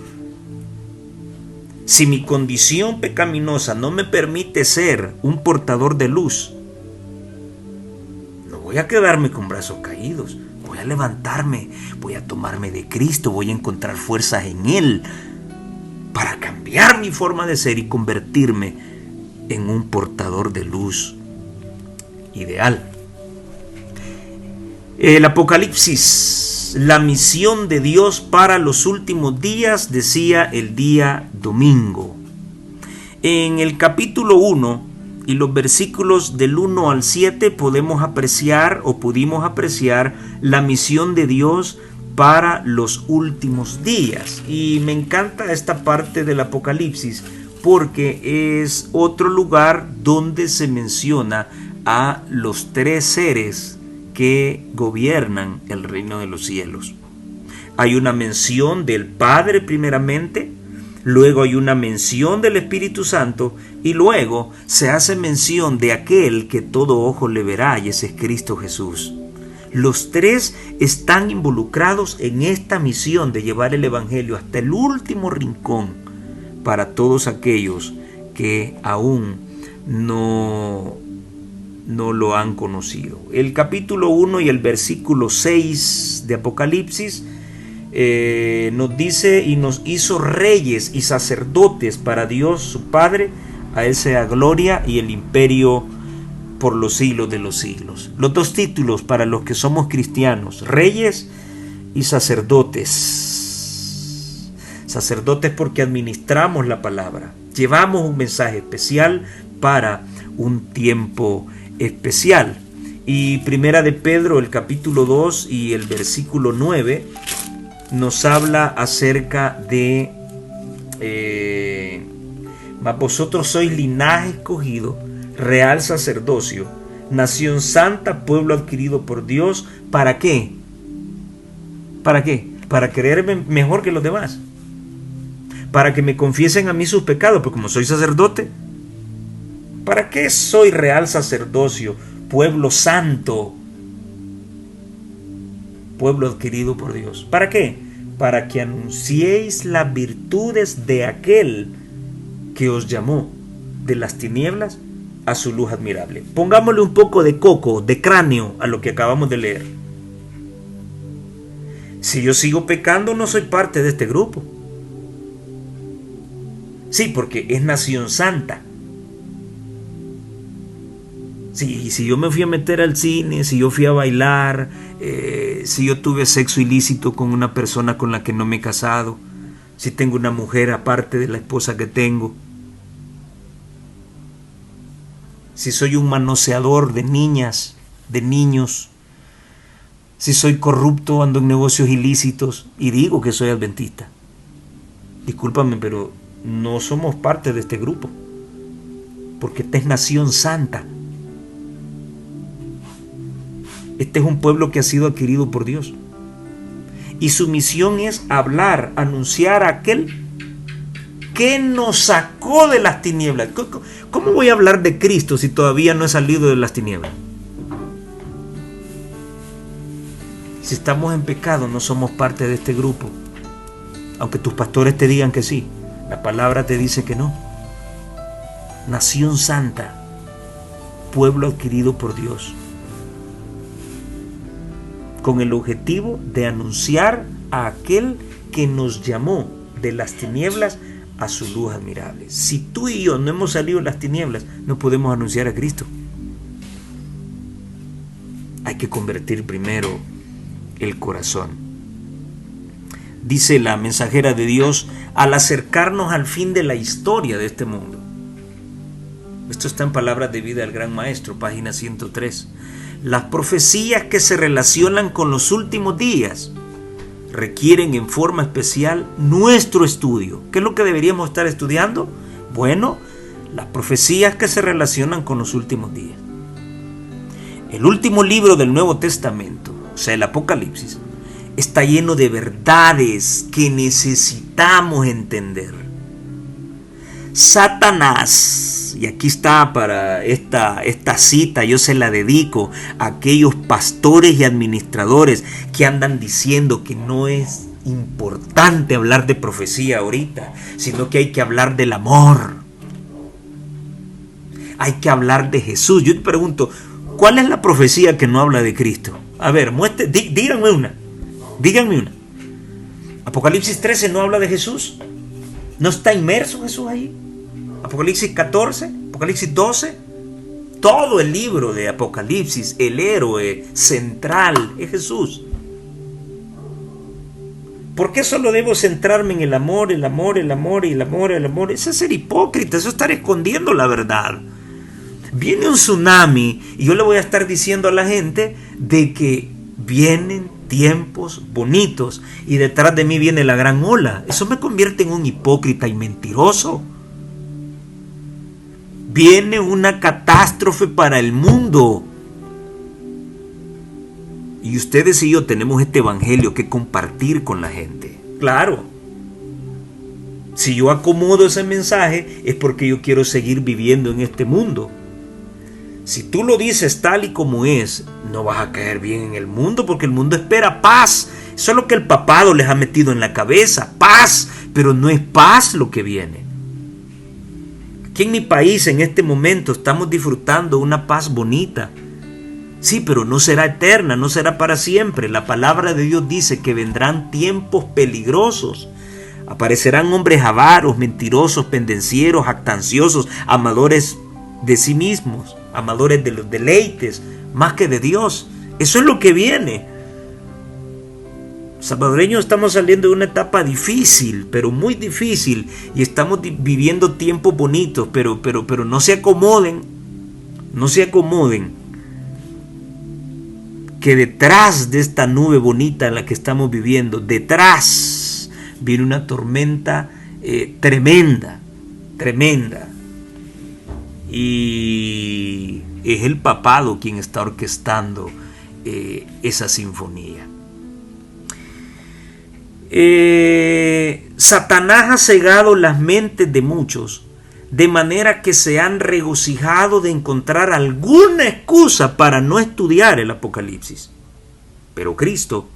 A: Si mi condición pecaminosa no me permite ser un portador de luz, no voy a quedarme con brazos caídos. Voy a levantarme, voy a tomarme de Cristo, voy a encontrar fuerzas en Él para cambiar mi forma de ser y convertirme en un portador de luz ideal. El Apocalipsis, la misión de Dios para los últimos días, decía el día domingo. En el capítulo 1 y los versículos del 1 al 7 pudimos apreciar la misión de Dios para los últimos días. Y me encanta esta parte del Apocalipsis porque es otro lugar donde se menciona a los tres seres que gobiernan el reino de los cielos. Hay una mención del Padre primeramente, luego hay una mención del Espíritu Santo y luego se hace mención de aquel que todo ojo le verá, y ese es Cristo Jesús. Los tres están involucrados en esta misión de llevar el Evangelio hasta el último rincón para todos aquellos que aún no lo han conocido. El capítulo 1 y el versículo 6 de Apocalipsis nos dice: y nos hizo reyes y sacerdotes para Dios su Padre, a Él sea gloria y el imperio por los siglos de los siglos. Los dos títulos para los que somos cristianos: reyes y sacerdotes. Sacerdotes porque administramos la palabra, llevamos un mensaje especial para un tiempo especial. Y primera de Pedro, el capítulo 2 y el versículo 9 nos habla acerca de mas vosotros sois linaje escogido, real sacerdocio, nación santa, pueblo adquirido por Dios. ¿Para qué? ¿Para qué? para creerme mejor que los demás, para que me confiesen a mí sus pecados, porque como soy sacerdote, ¿para qué soy real sacerdocio, pueblo santo, pueblo adquirido por Dios? ¿Para qué? Para que anunciéis las virtudes de aquel que os llamó de las tinieblas a su luz admirable. Pongámosle un poco de coco, de cráneo a lo que acabamos de leer. Si yo sigo pecando, no soy parte de este grupo. Sí, porque es nación santa. Sí, si yo me fui a meter al cine, si yo fui a bailar, si yo tuve sexo ilícito con una persona con la que no me he casado, si tengo una mujer aparte de la esposa que tengo, si soy un manoseador de niñas, de niños, si soy corrupto, ando en negocios ilícitos y digo que soy adventista. Discúlpame, pero no somos parte de este grupo, porque esta es nación santa. Este es un pueblo que ha sido adquirido por Dios. Y su misión es hablar, anunciar a aquel que nos sacó de las tinieblas. ¿Cómo voy a hablar de Cristo si todavía no he salido de las tinieblas? Si estamos en pecado, no somos parte de este grupo. Aunque tus pastores te digan que sí, la palabra te dice que no. Nación santa, pueblo adquirido por Dios, con el objetivo de anunciar a aquel que nos llamó de las tinieblas a su luz admirable. Si tú y yo no hemos salido de las tinieblas, no podemos anunciar a Cristo. Hay que convertir primero el corazón. Dice la mensajera de Dios, al acercarnos al fin de la historia de este mundo. Esto está en Palabras de Vida del Gran Maestro, página 103. Las profecías que se relacionan con los últimos días requieren en forma especial nuestro estudio. ¿Qué es lo que deberíamos estar estudiando? Bueno, las profecías que se relacionan con los últimos días. El último libro del Nuevo Testamento, o sea, el Apocalipsis, está lleno de verdades que necesitamos entender. Satanás, y aquí está para esta cita, yo se la dedico a aquellos pastores y administradores que andan diciendo que no es importante hablar de profecía ahorita, sino que hay que hablar del amor. Hay que hablar de Jesús. Yo te pregunto, ¿cuál es la profecía que no habla de Cristo? A ver, díganme una. Apocalipsis 13 no habla de Jesús. ¿No está inmerso Jesús ahí? Apocalipsis 14, Apocalipsis 12, todo el libro de Apocalipsis, el héroe central es Jesús. ¿Por qué solo debo centrarme en el amor, el amor, el amor y el amor, el amor? Eso es ser hipócrita, eso es estar escondiendo la verdad. Viene un tsunami y yo le voy a estar diciendo a la gente de que vienen tiempos bonitos y detrás de mí viene la gran ola. Eso me convierte en un hipócrita y mentiroso. Viene una catástrofe para el mundo. Y ustedes y yo tenemos este evangelio que compartir con la gente. Claro. Si yo acomodo ese mensaje es porque yo quiero seguir viviendo en este mundo. Si tú lo dices tal y como es, no vas a caer bien en el mundo, porque el mundo espera paz. Eso es lo que el papado les ha metido en la cabeza, paz, pero no es paz lo que viene. Aquí en mi país en este momento estamos disfrutando una paz bonita. Sí, pero no será eterna, no será para siempre. La palabra de Dios dice que vendrán tiempos peligrosos. Aparecerán hombres avaros, mentirosos, pendencieros, jactanciosos, amadores de sí mismos, amadores de los deleites, más que de Dios. Eso es lo que viene. Salvadoreños estamos saliendo de una etapa difícil, pero muy difícil, y estamos viviendo tiempos bonitos, pero no se acomoden, que detrás de esta nube bonita en la que estamos viviendo, detrás viene una tormenta tremenda, y es el papado quien está orquestando esa sinfonía. Satanás ha cegado las mentes de muchos, de manera que se han regocijado de encontrar alguna excusa para no estudiar el Apocalipsis. Pero Cristo,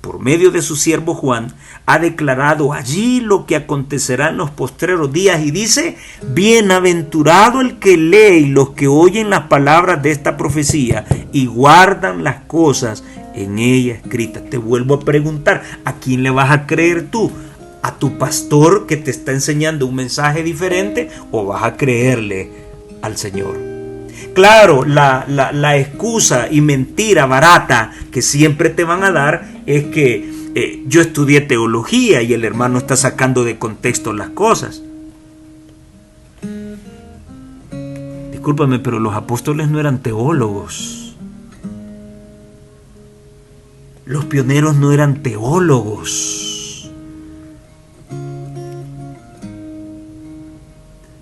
A: por medio de su siervo Juan, ha declarado allí lo que acontecerá en los postreros días y dice: bienaventurado el que lee y los que oyen las palabras de esta profecía y guardan las cosas en ella escritas. Te vuelvo a preguntar, ¿a quién le vas a creer tú? ¿A tu pastor que te está enseñando un mensaje diferente o vas a creerle al Señor? Claro, la excusa y mentira barata que siempre te van a dar es que yo estudié teología y el hermano está sacando de contexto las cosas. Discúlpame, pero los apóstoles no eran teólogos. Los pioneros no eran teólogos.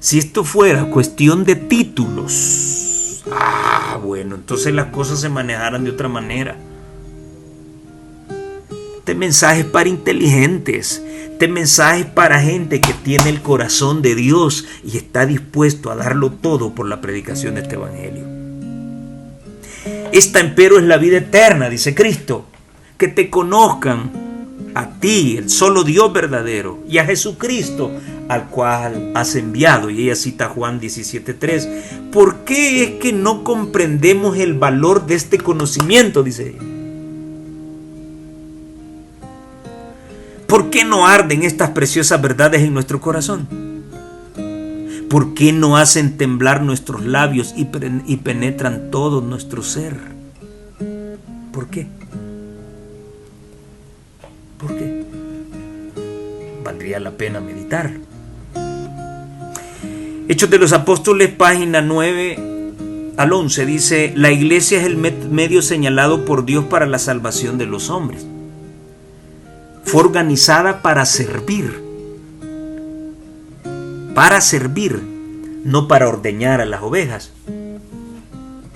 A: Si esto fuera cuestión de títulos, bueno, entonces las cosas se manejaran de otra manera. Este mensaje es para inteligentes, este mensaje es para gente que tiene el corazón de Dios y está dispuesto a darlo todo por la predicación de este evangelio. Esta empero es la vida eterna, dice Cristo, que te conozcan a ti, el solo Dios verdadero, y a Jesucristo, al cual has enviado. Y ella cita Juan 17:3. ¿Por qué es que no comprendemos el valor de este conocimiento?, dice ella. ¿Por qué no arden estas preciosas verdades en nuestro corazón? ¿Por qué no hacen temblar nuestros labios y penetran todo nuestro ser? ¿Por qué? ¿Por qué? Valdría la pena meditar. Hechos de los Apóstoles, página 9 al 11, dice: la iglesia es el medio señalado por Dios para la salvación de los hombres. Fue organizada para servir, no para ordeñar a las ovejas.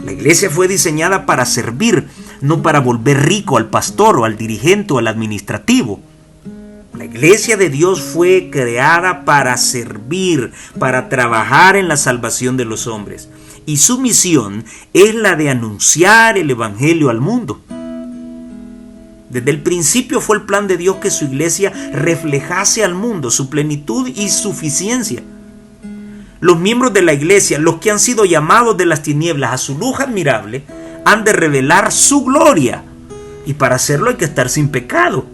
A: La iglesia fue diseñada para servir, no para volver rico al pastor o al dirigente o al administrativo. La iglesia de Dios fue creada para servir, para trabajar en la salvación de los hombres. Y su misión es la de anunciar el evangelio al mundo. Desde el principio fue el plan de Dios que su iglesia reflejase al mundo su plenitud y suficiencia. Los miembros de la iglesia, los que han sido llamados de las tinieblas a su luz admirable, han de revelar su gloria. Y para hacerlo hay que estar sin pecado.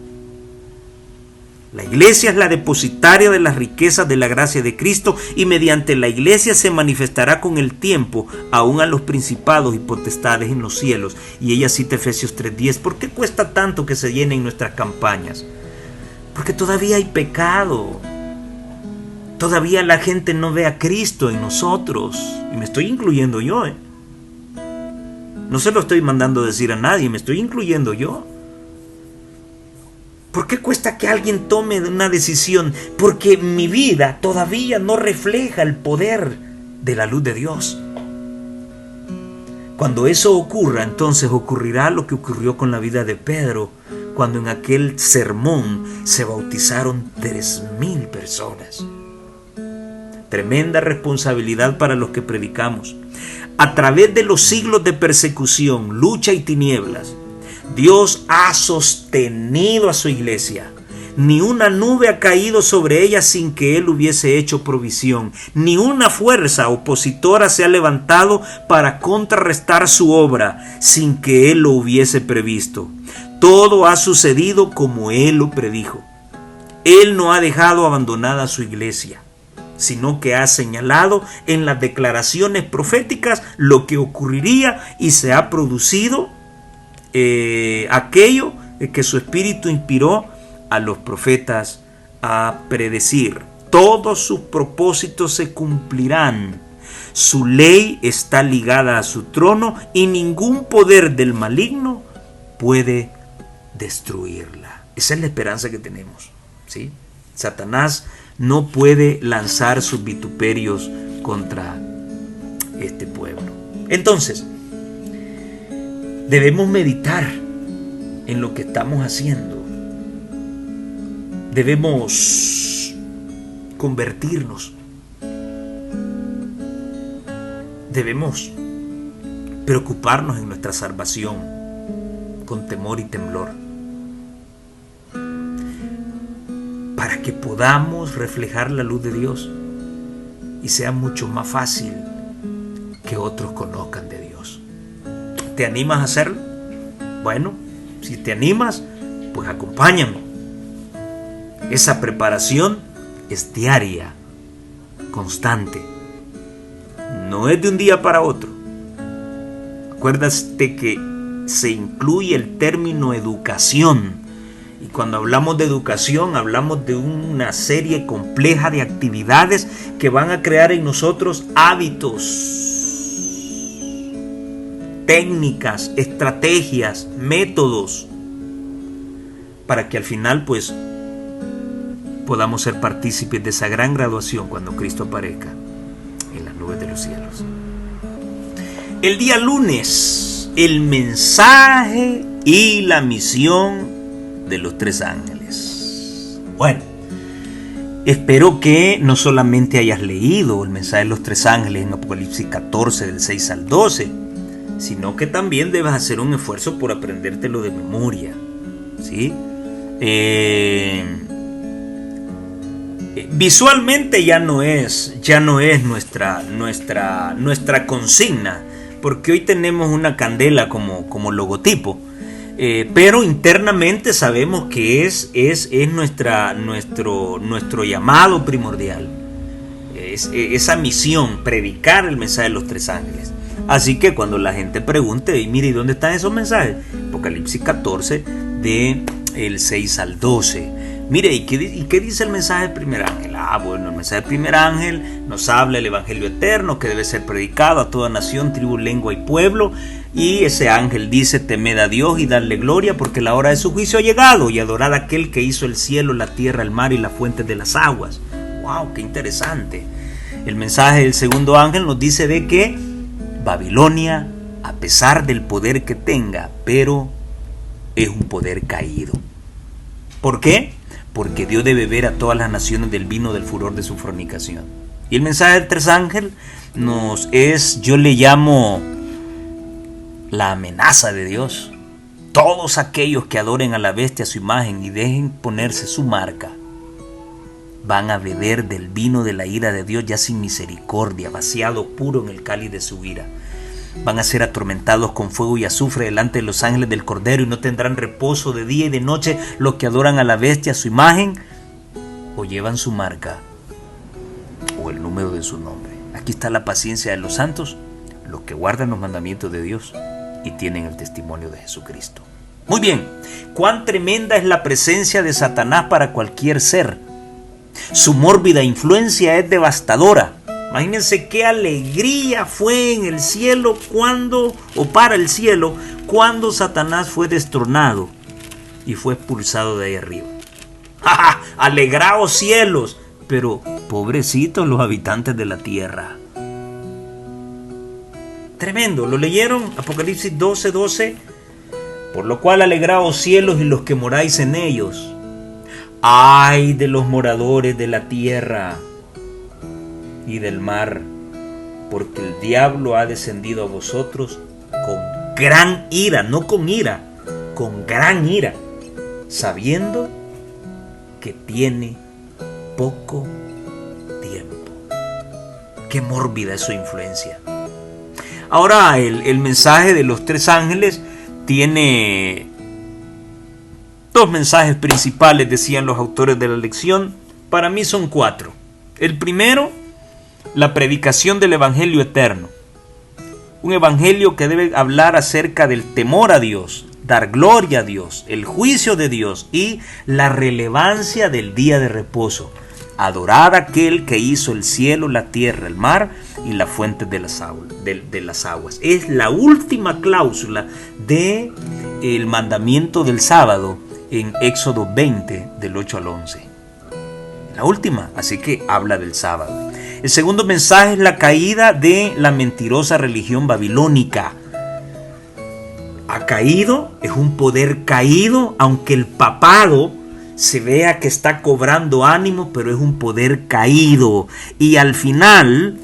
A: La iglesia es la depositaria de las riquezas de la gracia de Cristo y mediante la iglesia se manifestará con el tiempo aún a los principados y potestades en los cielos. Y ella cita Efesios 3:10. ¿Por qué cuesta tanto que se llenen nuestras campañas? Porque todavía hay pecado. Todavía la gente no ve a Cristo en nosotros. Y me estoy incluyendo yo. No se lo estoy mandando decir a nadie, me estoy incluyendo yo. ¿Por qué cuesta que alguien tome una decisión? Porque mi vida todavía no refleja el poder de la luz de Dios. Cuando eso ocurra, entonces ocurrirá lo que ocurrió con la vida de Pedro, cuando en aquel sermón se bautizaron 3,000 personas. Tremenda responsabilidad para los que predicamos. A través de los siglos de persecución, lucha y tinieblas, Dios ha sostenido a su iglesia. Ni una nube ha caído sobre ella sin que Él hubiese hecho provisión. Ni una fuerza opositora se ha levantado para contrarrestar su obra sin que Él lo hubiese previsto. Todo ha sucedido como Él lo predijo. Él no ha dejado abandonada a su iglesia, sino que ha señalado en las declaraciones proféticas lo que ocurriría y se ha producido aquello que su espíritu inspiró a los profetas a predecir. Todos sus propósitos se cumplirán. Su ley está ligada a su trono y ningún poder del maligno puede destruirla. Esa es la esperanza que tenemos, ¿sí? Satanás no puede lanzar sus vituperios contra este pueblo. Entonces, debemos meditar en lo que estamos haciendo. debemos convertirnos. Debemos preocuparnos en nuestra salvación con temor y temblor, para que podamos reflejar la luz de Dios y sea mucho más fácil que otros conozcan de Dios. ¿Te animas a hacerlo? Bueno, si te animas, pues acompáñame. Esa preparación es diaria, constante. No es de un día para otro. Acuérdate que se incluye el término educación. Y cuando hablamos de educación, hablamos de una serie compleja de actividades que van a crear en nosotros hábitos, técnicas, estrategias, métodos, para que al final pues podamos ser partícipes de esa gran graduación cuando Cristo aparezca en las nubes de los cielos. El día lunes, el mensaje y la misión de los tres ángeles. Bueno, espero que no solamente hayas leído el mensaje de los tres ángeles en Apocalipsis 14 del 6 al 12, sino que también debes hacer un esfuerzo por aprendértelo de memoria, ¿sí? Visualmente ya no es nuestra consigna, porque hoy tenemos una candela como logotipo, pero internamente sabemos que es nuestro llamado primordial, es esa misión, predicar el mensaje de los tres ángeles. Así que cuando la gente pregunte, mire, ¿y dónde están esos mensajes? Apocalipsis 14 del 6 al 12. Mire, ¿y qué dice el mensaje del primer ángel? Bueno, el mensaje del primer ángel nos habla del evangelio eterno que debe ser predicado a toda nación, tribu, lengua y pueblo. Y ese ángel dice: temed a Dios y dadle gloria, porque la hora de su juicio ha llegado, y adorad a aquel que hizo el cielo, la tierra, el mar y las fuentes de las aguas. ¡Wow! ¡Qué interesante! El mensaje del segundo ángel nos dice de que Babilonia, a pesar del poder que tenga, pero es un poder caído. ¿Por qué? Porque dio de beber a todas las naciones del vino del furor de su fornicación. Y el mensaje del tercer ángel yo le llamo la amenaza de Dios. Todos aquellos que adoren a la bestia, a su imagen, y dejen ponerse su marca, van a beber del vino de la ira de Dios ya sin misericordia, vaciado puro en el cáliz de su ira. Van a ser atormentados con fuego y azufre delante de los ángeles del Cordero, y no tendrán reposo de día y de noche los que adoran a la bestia, a su imagen, o llevan su marca o el número de su nombre. Aquí está la paciencia de los santos, los que guardan los mandamientos de Dios y tienen el testimonio de Jesucristo. Muy bien, cuán tremenda es la presencia de Satanás para cualquier ser. Su mórbida influencia es devastadora. Imagínense qué alegría fue en el cielo para el cielo, cuando Satanás fue destronado y fue expulsado de ahí arriba. ¡Ja, ja! ¡Alegraos cielos! Pero pobrecitos los habitantes de la tierra. Tremendo, ¿lo leyeron? Apocalipsis 12:12. Por lo cual alegraos cielos y los que moráis en ellos. ¡Ay de los moradores de la tierra y del mar! Porque el diablo ha descendido a vosotros con gran ira, no con ira, con gran ira, sabiendo que tiene poco tiempo. Qué mórbida es su influencia. Ahora el mensaje de los tres ángeles tiene dos mensajes principales, decían los autores de la lección. Para mí son cuatro. El primero, la predicación del evangelio eterno. Un evangelio que debe hablar acerca del temor a Dios, dar gloria a Dios, el juicio de Dios y la relevancia del día de reposo. Adorar a aquel que hizo el cielo, la tierra, el mar y las fuentes de las aguas. Es la última cláusula del mandamiento del sábado en Éxodo 20, del 8 al 11. La última, así que habla del sábado. El segundo mensaje es la caída de la mentirosa religión babilónica. Ha caído, es un poder caído, aunque el papado se vea que está cobrando ánimo, pero es un poder caído. Y al final,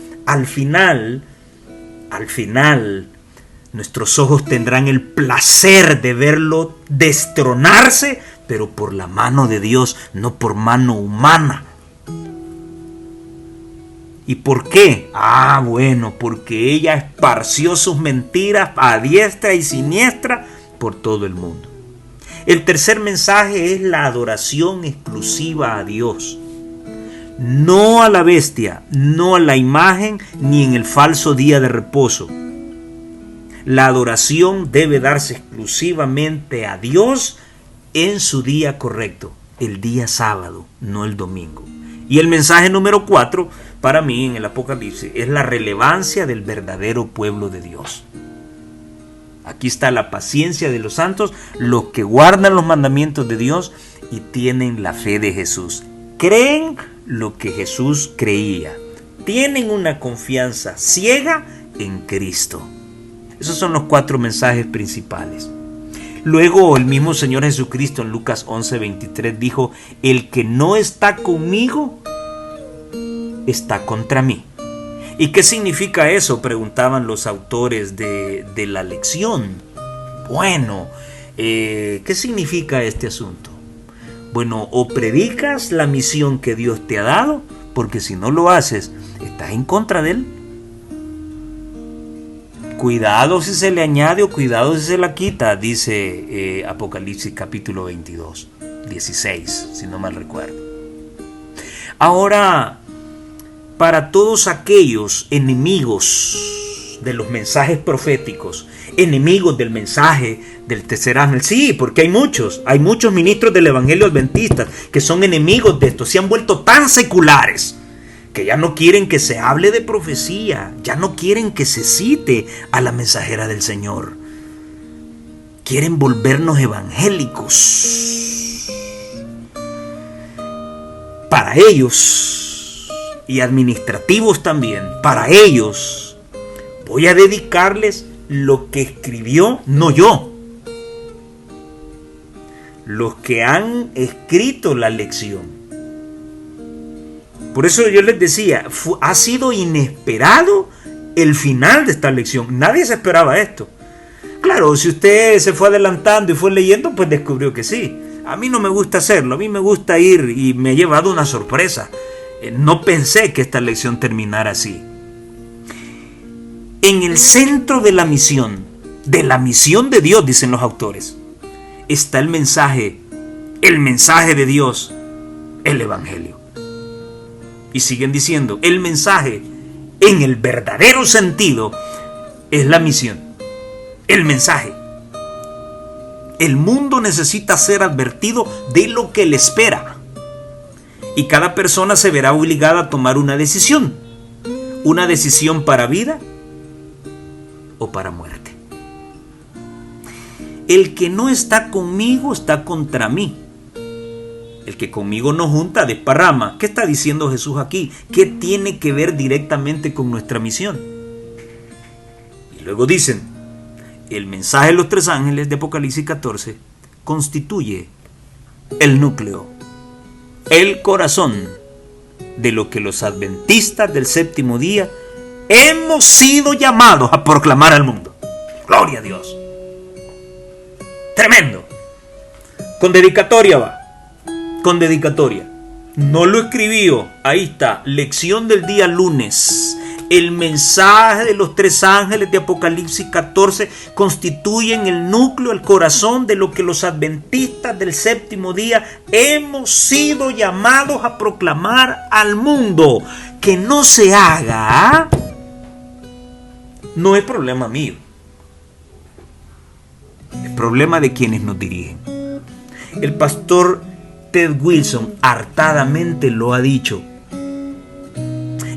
A: nuestros ojos tendrán el placer de verlo destronarse, pero por la mano de Dios, no por mano humana. ¿Y por qué? Bueno, porque ella esparció sus mentiras a diestra y siniestra por todo el mundo. El tercer mensaje es la adoración exclusiva a Dios. No a la bestia, no a la imagen, ni en el falso día de reposo. La adoración debe darse exclusivamente a Dios en su día correcto, el día sábado, no el domingo. Y el mensaje número 4, para mí en el Apocalipsis, es la relevancia del verdadero pueblo de Dios. Aquí está la paciencia de los santos, los que guardan los mandamientos de Dios y tienen la fe de Jesús. Creen lo que Jesús creía. Tienen una confianza ciega en Cristo. Esos son los 4 mensajes principales. Luego el mismo Señor Jesucristo en Lucas 11:23 dijo: el que no está conmigo está contra mí. ¿Y qué significa eso?, preguntaban los autores de la lección. Bueno, ¿qué significa este asunto? Bueno, o predicas la misión que Dios te ha dado, porque si no lo haces, estás en contra de Él. Cuidado si se le añade o cuidado si se la quita, dice Apocalipsis capítulo 22, 16, si no mal recuerdo. Ahora, para todos aquellos enemigos de los mensajes proféticos, enemigos del mensaje del tercer ángel, sí, porque hay muchos ministros del evangelio adventistas que son enemigos de esto, se han vuelto tan seculares que ya no quieren que se hable de profecía, ya no quieren que se cite a la mensajera del Señor. Quieren volvernos evangélicos. Para ellos, y administrativos también, para ellos, voy a dedicarles lo que escribió, no yo, los que han escrito la lección. Por eso yo les decía, ha sido inesperado el final de esta lección. Nadie se esperaba esto. Claro, si usted se fue adelantando y fue leyendo, pues descubrió que sí. A mí no me gusta hacerlo, a mí me gusta ir y me ha llevado una sorpresa. No pensé que esta lección terminara así. En el centro de la misión de Dios, dicen los autores, está el mensaje de Dios, el Evangelio. Y siguen diciendo, el mensaje, en el verdadero sentido, es la misión. El mensaje. El mundo necesita ser advertido de lo que le espera. Y cada persona se verá obligada a tomar una decisión. Una decisión para vida o para muerte. El que no está conmigo está contra mí. El que conmigo no junta, desparrama. ¿Qué está diciendo Jesús aquí? ¿Qué tiene que ver directamente con nuestra misión? Y luego dicen, el mensaje de los 3 ángeles de Apocalipsis 14 constituye el núcleo, el corazón de lo que los adventistas del séptimo día hemos sido llamados a proclamar al mundo. ¡Gloria a Dios! ¡Tremendo! Con dedicatoria va. Con dedicatoria. No lo escribí yo. Ahí está. Lección del día lunes. El mensaje de los 3 ángeles de Apocalipsis 14 constituyen el núcleo, el corazón de lo que los adventistas del séptimo día hemos sido llamados a proclamar al mundo. Que no se haga no es problema mío. Es problema de quienes nos dirigen. El pastor Ted Wilson hartadamente lo ha dicho.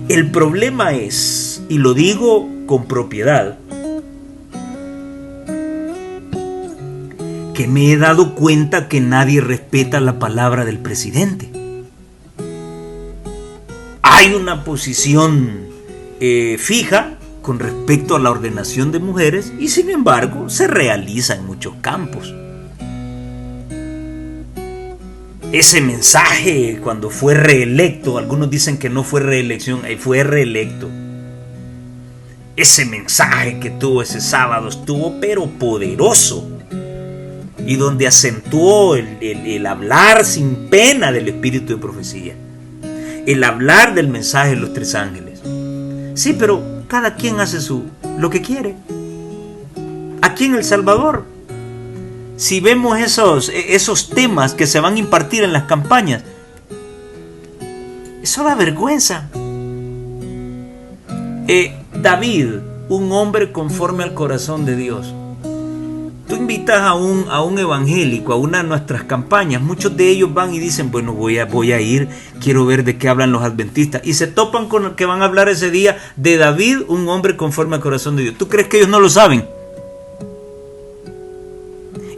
A: El problema es, y lo digo con propiedad, que me he dado cuenta que nadie respeta la palabra del presidente. Hay una posición fija con respecto a la ordenación de mujeres y sin embargo se realiza en muchos campos. ese mensaje cuando fue reelecto. Algunos dicen que no fue reelección, fue reelecto. Ese mensaje que tuvo ese sábado estuvo pero poderoso, y donde acentuó el hablar sin pena del espíritu de profecía, el hablar del mensaje de los tres ángeles. Sí, pero cada quien hace lo que quiere. Aquí en El Salvador, si vemos esos temas que se van a impartir en las campañas, eso da vergüenza. David, un hombre conforme al corazón de Dios. Tú invitas a un evangélico a una de nuestras campañas, muchos de ellos van y dicen, bueno, voy a ir, quiero ver de qué hablan los adventistas, y se topan con el que van a hablar ese día de David, un hombre conforme al corazón de Dios. ¿Tú crees que ellos no lo saben?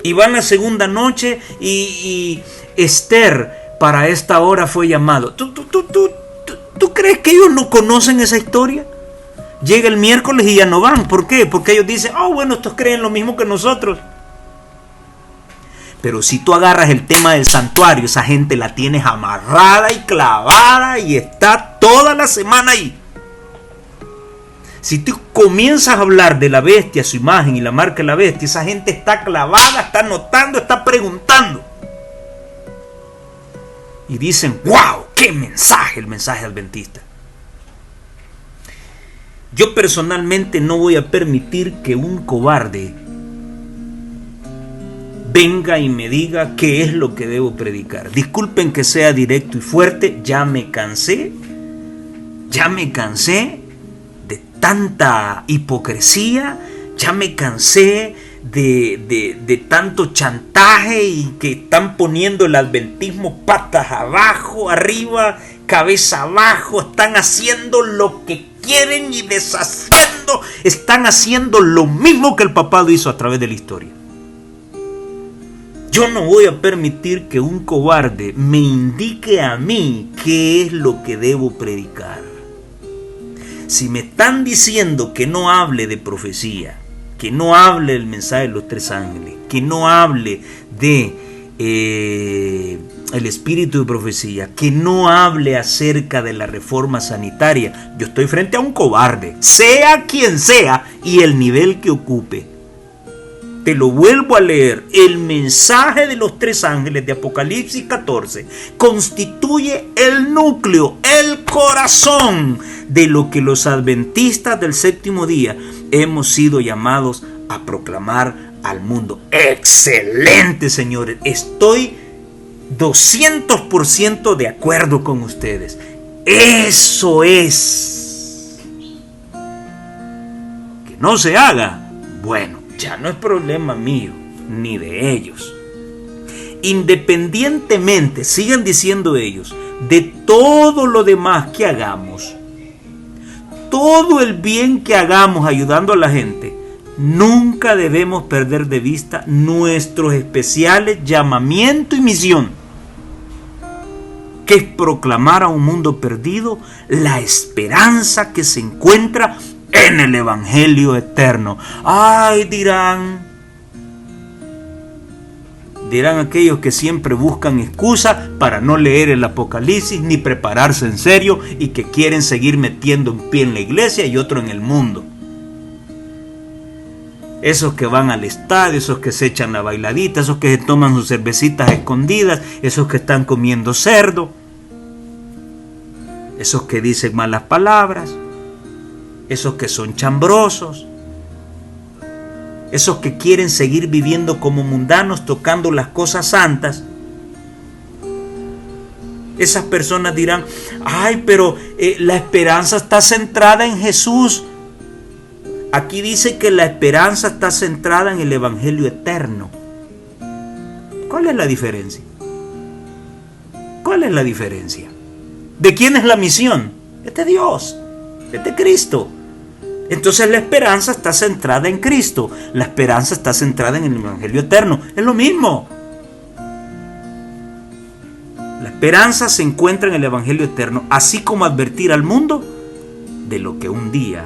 A: Y van la segunda noche y Esther para esta hora fue llamado. ¿Tú crees que ellos no conocen esa historia? Llega el miércoles y ya no van. ¿Por qué? Porque ellos dicen, bueno, estos creen lo mismo que nosotros. Pero si tú agarras el tema del santuario, esa gente la tienes amarrada y clavada y está toda la semana ahí. Si tú comienzas a hablar de la bestia, su imagen y la marca de la bestia, esa gente está clavada, está anotando, está preguntando. Y dicen, ¡wow! ¡Qué mensaje! El mensaje adventista. Yo personalmente no voy a permitir que un cobarde venga y me diga qué es lo que debo predicar. Disculpen que sea directo y fuerte, ya me cansé de tanta hipocresía, ya me cansé de tanto chantaje y que están poniendo el adventismo patas abajo, arriba, cabeza abajo, están haciendo lo que quieren y deshaciendo, están haciendo lo mismo que el papado hizo a través de la historia. Yo no voy a permitir que un cobarde me indique a mí qué es lo que debo predicar. Si me están diciendo que no hable de profecía, que no hable del mensaje de los tres ángeles, que no hable de el espíritu de profecía, que no hable acerca de la reforma sanitaria, yo estoy frente a un cobarde, sea quien sea y el nivel que ocupe. Te lo vuelvo a leer. El mensaje de los tres ángeles de Apocalipsis 14 constituye el núcleo, el corazón de lo que los adventistas del séptimo día hemos sido llamados a proclamar al mundo. Excelente, señores. Estoy 200% de acuerdo con ustedes. Eso es. Que no se haga, bueno, ya no es problema mío ni de ellos. Independientemente, sigan diciendo ellos, de todo lo demás que hagamos, todo el bien que hagamos ayudando a la gente, nunca debemos perder de vista nuestros especiales llamamiento y misión, que es proclamar a un mundo perdido la esperanza que se encuentra en el Evangelio eterno. Ay, dirán aquellos que siempre buscan excusa para no leer el Apocalipsis ni prepararse en serio y que quieren seguir metiendo un pie en la iglesia y otro en el mundo. Esos que van al estadio, esos que se echan la bailadita, esos que se toman sus cervecitas escondidas, esos que están comiendo cerdo, esos que dicen malas palabras, esos que son chambrosos, esos que quieren seguir viviendo como mundanos, tocando las cosas santas. Esas personas dirán, ay, pero la esperanza está centrada en Jesús. Aquí dice que la esperanza está centrada en el Evangelio eterno. ¿Cuál es la diferencia? ¿Cuál es la diferencia? ¿De quién es la misión? Es de Dios, es de Cristo. Entonces la esperanza está centrada en Cristo. La esperanza está centrada en el Evangelio eterno. Es lo mismo. La esperanza se encuentra en el Evangelio eterno, así como advertir al mundo de lo que un día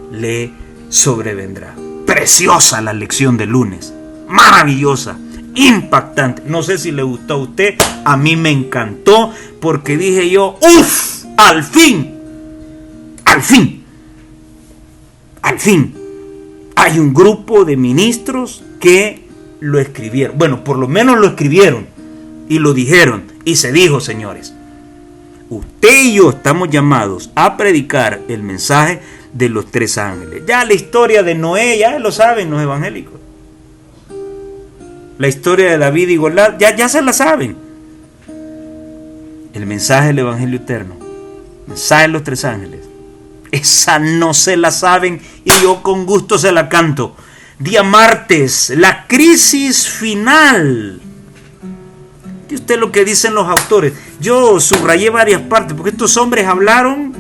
A: le sobrevendrá. Preciosa la lección del lunes. Maravillosa. impactante. No sé si le gustó a usted, a mí me encantó, porque dije yo, ¡uf! Al fin hay un grupo de ministros que lo escribieron. Bueno, por lo menos lo escribieron y lo dijeron. Y se dijo, señores, usted y yo estamos llamados a predicar el mensaje de los 3 ángeles. Ya la historia de Noé, ya lo saben los evangélicos. La historia de David y Goliat, ya se la saben. El mensaje del evangelio eterno, el mensaje de los 3 ángeles, esa no se la saben y yo con gusto se la canto. Día martes, la crisis final. ¿Y usted lo que dicen los autores? Yo subrayé varias partes porque estos hombres hablaron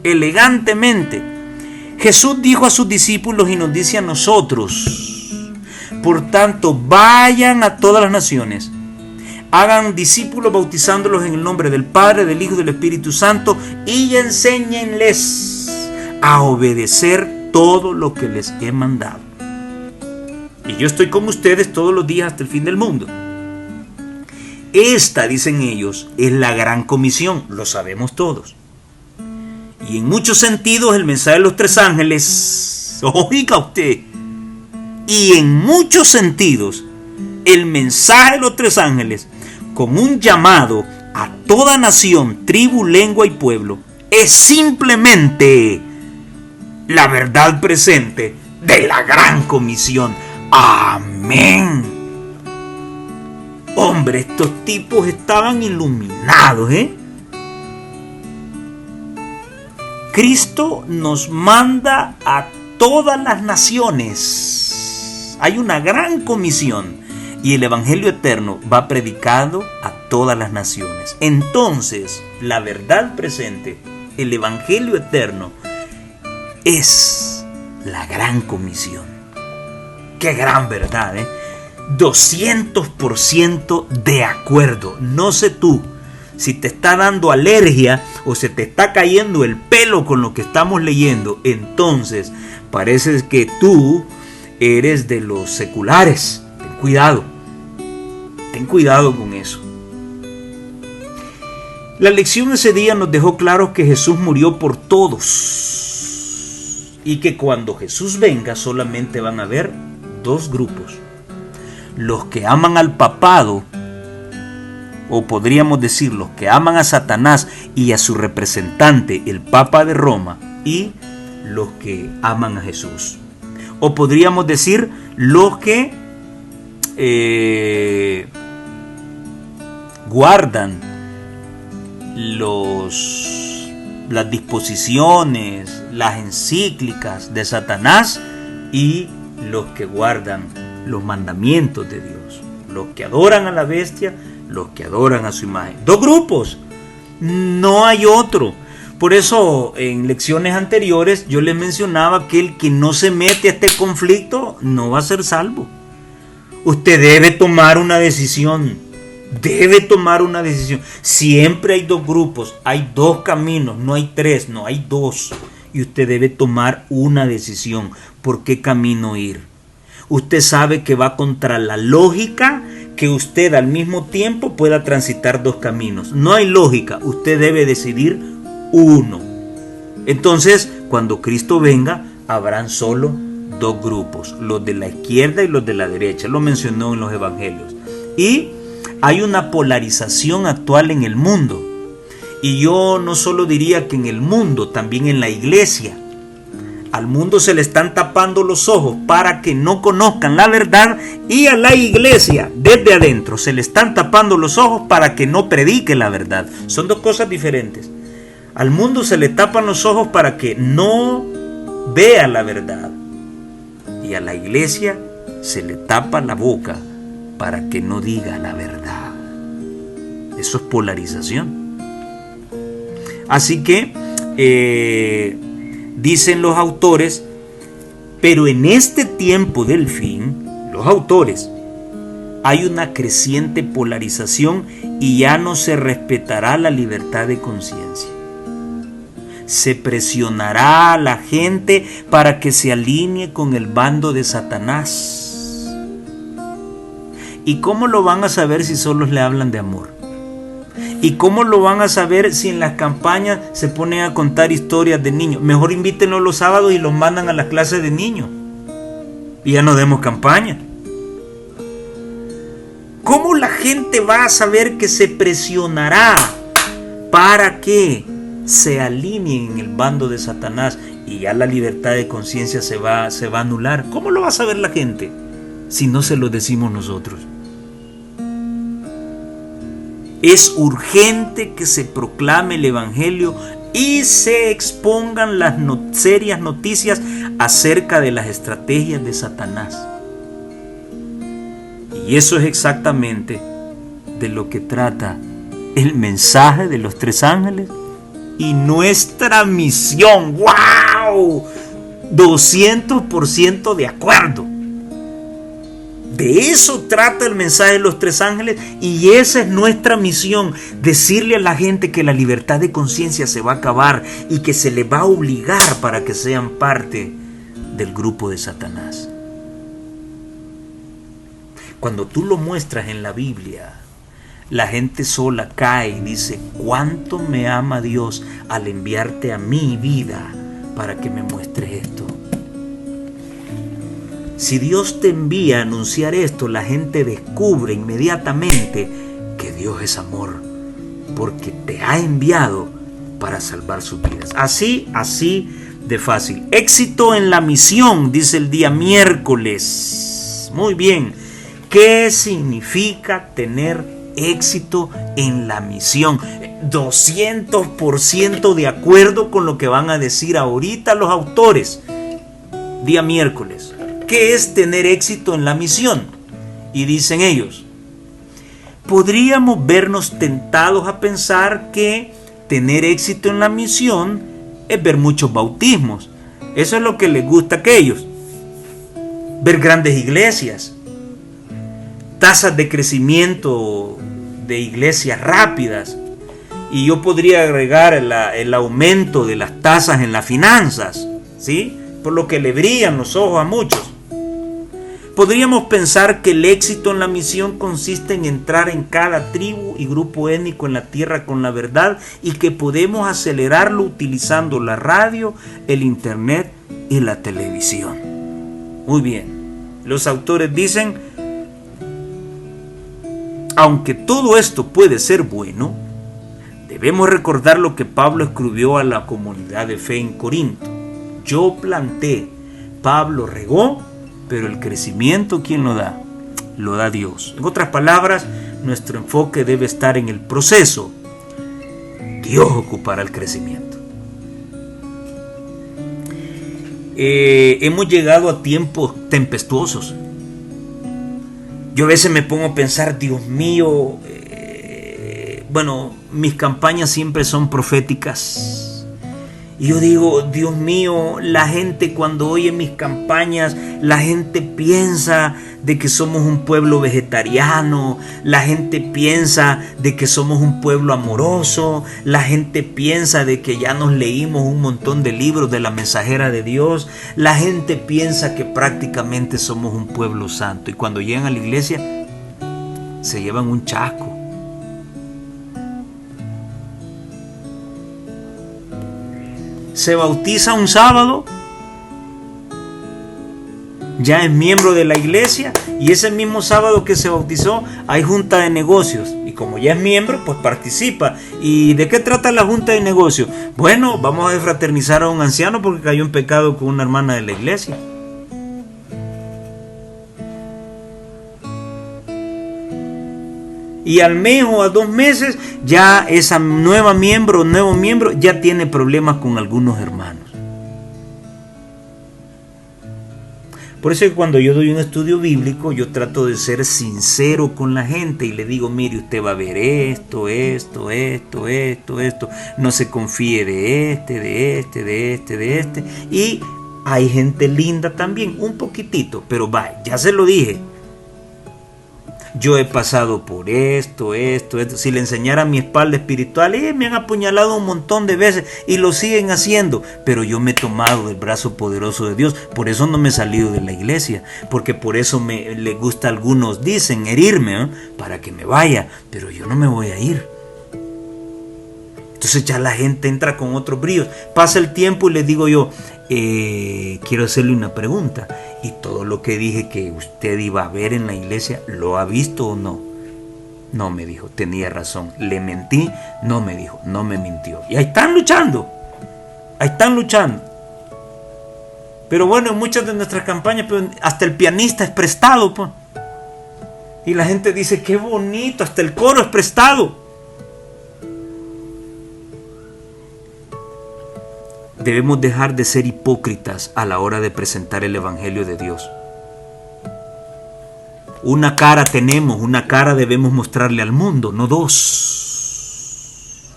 A: elegantemente. Jesús dijo a sus discípulos y nos dice a nosotros: por tanto, vayan a todas las naciones, hagan discípulos bautizándolos en el nombre del Padre, del Hijo y del Espíritu Santo y enséñenles a obedecer todo lo que les he mandado. Y yo estoy con ustedes todos los días hasta el fin del mundo. Esta, dicen ellos, es la gran comisión, lo sabemos todos. Y en muchos sentidos el mensaje de los 3 ángeles, oiga usted, y en muchos sentidos el mensaje de los 3 ángeles, con un llamado a toda nación, tribu, lengua y pueblo, es simplemente la verdad presente de la gran comisión. Amén. Hombre, estos tipos estaban iluminados, Cristo nos manda a todas las naciones. Hay una gran comisión y el evangelio eterno va predicado a todas las naciones. Entonces, la verdad presente, el evangelio eterno, es la gran comisión. Qué gran verdad, 200% de acuerdo. No sé tú si te está dando alergia o se te está cayendo el pelo con lo que estamos leyendo. Entonces parece que tú eres de los seculares. Ten cuidado con eso. La lección ese día nos dejó claro que Jesús murió por todos y que cuando Jesús venga solamente van a haber 2 grupos: los que aman al papado, o podríamos decir los que aman a Satanás y a su representante, el Papa de Roma, y los que aman a Jesús. O podríamos decir los que guardan las disposiciones, las encíclicas de Satanás, y los que guardan los mandamientos de Dios, los que adoran a la bestia, los que adoran a su imagen. 2 grupos, no hay otro. Por eso en lecciones anteriores yo les mencionaba que el que no se mete a este conflicto no va a ser salvo. Usted debe tomar una decisión. Siempre hay 2 grupos, hay 2 caminos, no hay 3, no hay 2. Y usted debe tomar una decisión. ¿Por qué camino ir? Usted sabe que va contra la lógica que usted al mismo tiempo pueda transitar 2 caminos. No hay lógica, usted debe decidir uno. Entonces, cuando Cristo venga, habrán solo 2 grupos, los de la izquierda y los de la derecha. Lo mencionó en los evangelios. Y hay una polarización actual en el mundo. Y yo no solo diría que en el mundo, también en la iglesia. Al mundo se le están tapando los ojos para que no conozcan la verdad, y a la iglesia desde adentro se le están tapando los ojos para que no predique la verdad. Son 2 cosas diferentes. Al mundo se le tapan los ojos para que no vea la verdad, y a la iglesia se le tapa la boca para que no diga la verdad. Eso es polarización. Así que dicen los autores, pero en este tiempo del fin, los autores, hay una creciente polarización y ya no se respetará la libertad de conciencia. Se presionará a la gente para que se alinee con el bando de Satanás. ¿Y cómo lo van a saber si solo le hablan de amor? ¿Y cómo lo van a saber si en las campañas se ponen a contar historias de niños? Mejor invítenlos los sábados y los mandan a las clases de niños. Y ya no demos campaña. ¿Cómo la gente va a saber que se presionará para que se alineen en el bando de Satanás y ya la libertad de conciencia se va a anular? ¿Cómo lo va a saber la gente si no se lo decimos nosotros? Es urgente que se proclame el Evangelio y se expongan las serias noticias acerca de las estrategias de Satanás. Y eso es exactamente de lo que trata el mensaje de los 3 ángeles y nuestra misión. ¡Wow! 200% de acuerdo. De eso trata el mensaje de los 3 ángeles y esa es nuestra misión, decirle a la gente que la libertad de conciencia se va a acabar y que se les va a obligar para que sean parte del grupo de Satanás. Cuando tú lo muestras en la Biblia, la gente sola cae y dice: ¿cuánto me ama Dios al enviarte a mi vida para que me muestres esto? Si Dios te envía a anunciar esto, la gente descubre inmediatamente que Dios es amor, porque te ha enviado para salvar sus vidas. Así de fácil. Éxito en la misión, dice el día miércoles. Muy bien. ¿Qué significa tener éxito en la misión? 200% de acuerdo con lo que van a decir ahorita los autores. Día miércoles. ¿Qué es tener éxito en la misión? Y dicen ellos: podríamos vernos tentados a pensar que tener éxito en la misión es ver muchos bautismos. Eso es lo que les gusta a aquellos. Ver grandes iglesias, tasas de crecimiento de iglesias rápidas, y yo podría agregar el aumento de las tasas en las finanzas, ¿sí? Por lo que le brillan los ojos a muchos. Podríamos pensar que el éxito en la misión consiste en entrar en cada tribu y grupo étnico en la tierra con la verdad y que podemos acelerarlo utilizando la radio, el internet y la televisión. Muy bien, los autores dicen: aunque todo esto puede ser bueno, debemos recordar lo que Pablo escribió a la comunidad de fe en Corinto. Yo planté, Pablo regó, pero el crecimiento, ¿quién lo da? Lo da Dios. En otras palabras, nuestro enfoque debe estar en el proceso. Dios ocupará el crecimiento. Hemos llegado a tiempos tempestuosos. Yo a veces me pongo a pensar: Dios mío, mis campañas siempre son proféticas. Y yo digo: Dios mío, la gente cuando oye mis campañas, la gente piensa de que somos un pueblo vegetariano, la gente piensa de que somos un pueblo amoroso, la gente piensa de que ya nos leímos un montón de libros de la mensajera de Dios, la gente piensa que prácticamente somos un pueblo santo, y cuando llegan a la iglesia se llevan un chasco. Se bautiza un sábado, ya es miembro de la iglesia, y ese mismo sábado que se bautizó hay junta de negocios, y como ya es miembro, pues participa. ¿Y de qué trata la junta de negocios? Bueno, vamos a fraternizar a un anciano porque cayó en pecado con una hermana de la iglesia. Y al mes o a 2 meses ya esa nuevo miembro ya tiene problemas con algunos hermanos. Por eso es que cuando yo doy un estudio bíblico, yo trato de ser sincero con la gente y le digo: mire, usted va a ver esto. No se confíe de este. Y hay gente linda también, un poquitito, pero ya se lo dije. yo he pasado por esto. Si le enseñara mi espalda espiritual, me han apuñalado un montón de veces y lo siguen haciendo, pero yo me he tomado del brazo poderoso de Dios. Por eso no me he salido de la iglesia, porque por eso le gusta a algunos, dicen, herirme, para que me vaya, pero yo no me voy a ir. Entonces ya la gente entra con otros brillos. Pasa el tiempo y les digo yo, quiero hacerle una pregunta. ¿Y todo lo que dije que usted iba a ver en la iglesia, lo ha visto o no? No, me dijo, tenía razón. ¿Le mentí? No, me dijo, no me mintió. Y ahí están luchando. Pero bueno, en muchas de nuestras campañas, hasta el pianista es prestado. Pues. Y la gente dice, qué bonito, hasta el coro es prestado. Debemos dejar de ser hipócritas a la hora de presentar el Evangelio de Dios. Una cara tenemos, una cara debemos mostrarle al mundo, no dos.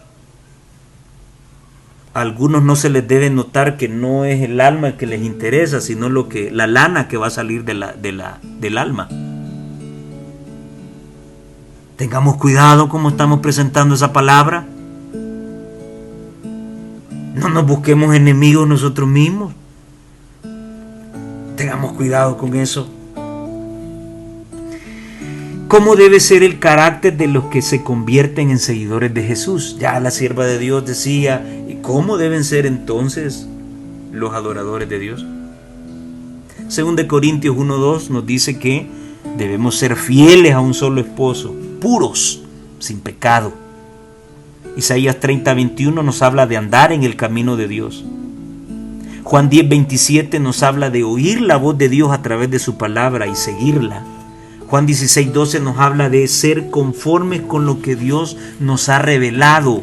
A: A algunos no se les debe notar que no es el alma el que les interesa, sino la lana que va a salir del alma. Tengamos cuidado cómo estamos presentando esa palabra. No nos busquemos enemigos nosotros mismos. Tengamos cuidado con eso. ¿Cómo debe ser el carácter de los que se convierten en seguidores de Jesús? Ya la sierva de Dios decía, ¿y cómo deben ser entonces los adoradores de Dios? Según de Corintios 1:2 nos dice que debemos ser fieles a un solo esposo, puros, sin pecado. Isaías 30:21 nos habla de andar en el camino de Dios. Juan 10:27 nos habla de oír la voz de Dios a través de su palabra y seguirla. Juan 16:12 nos habla de ser conformes con lo que Dios nos ha revelado.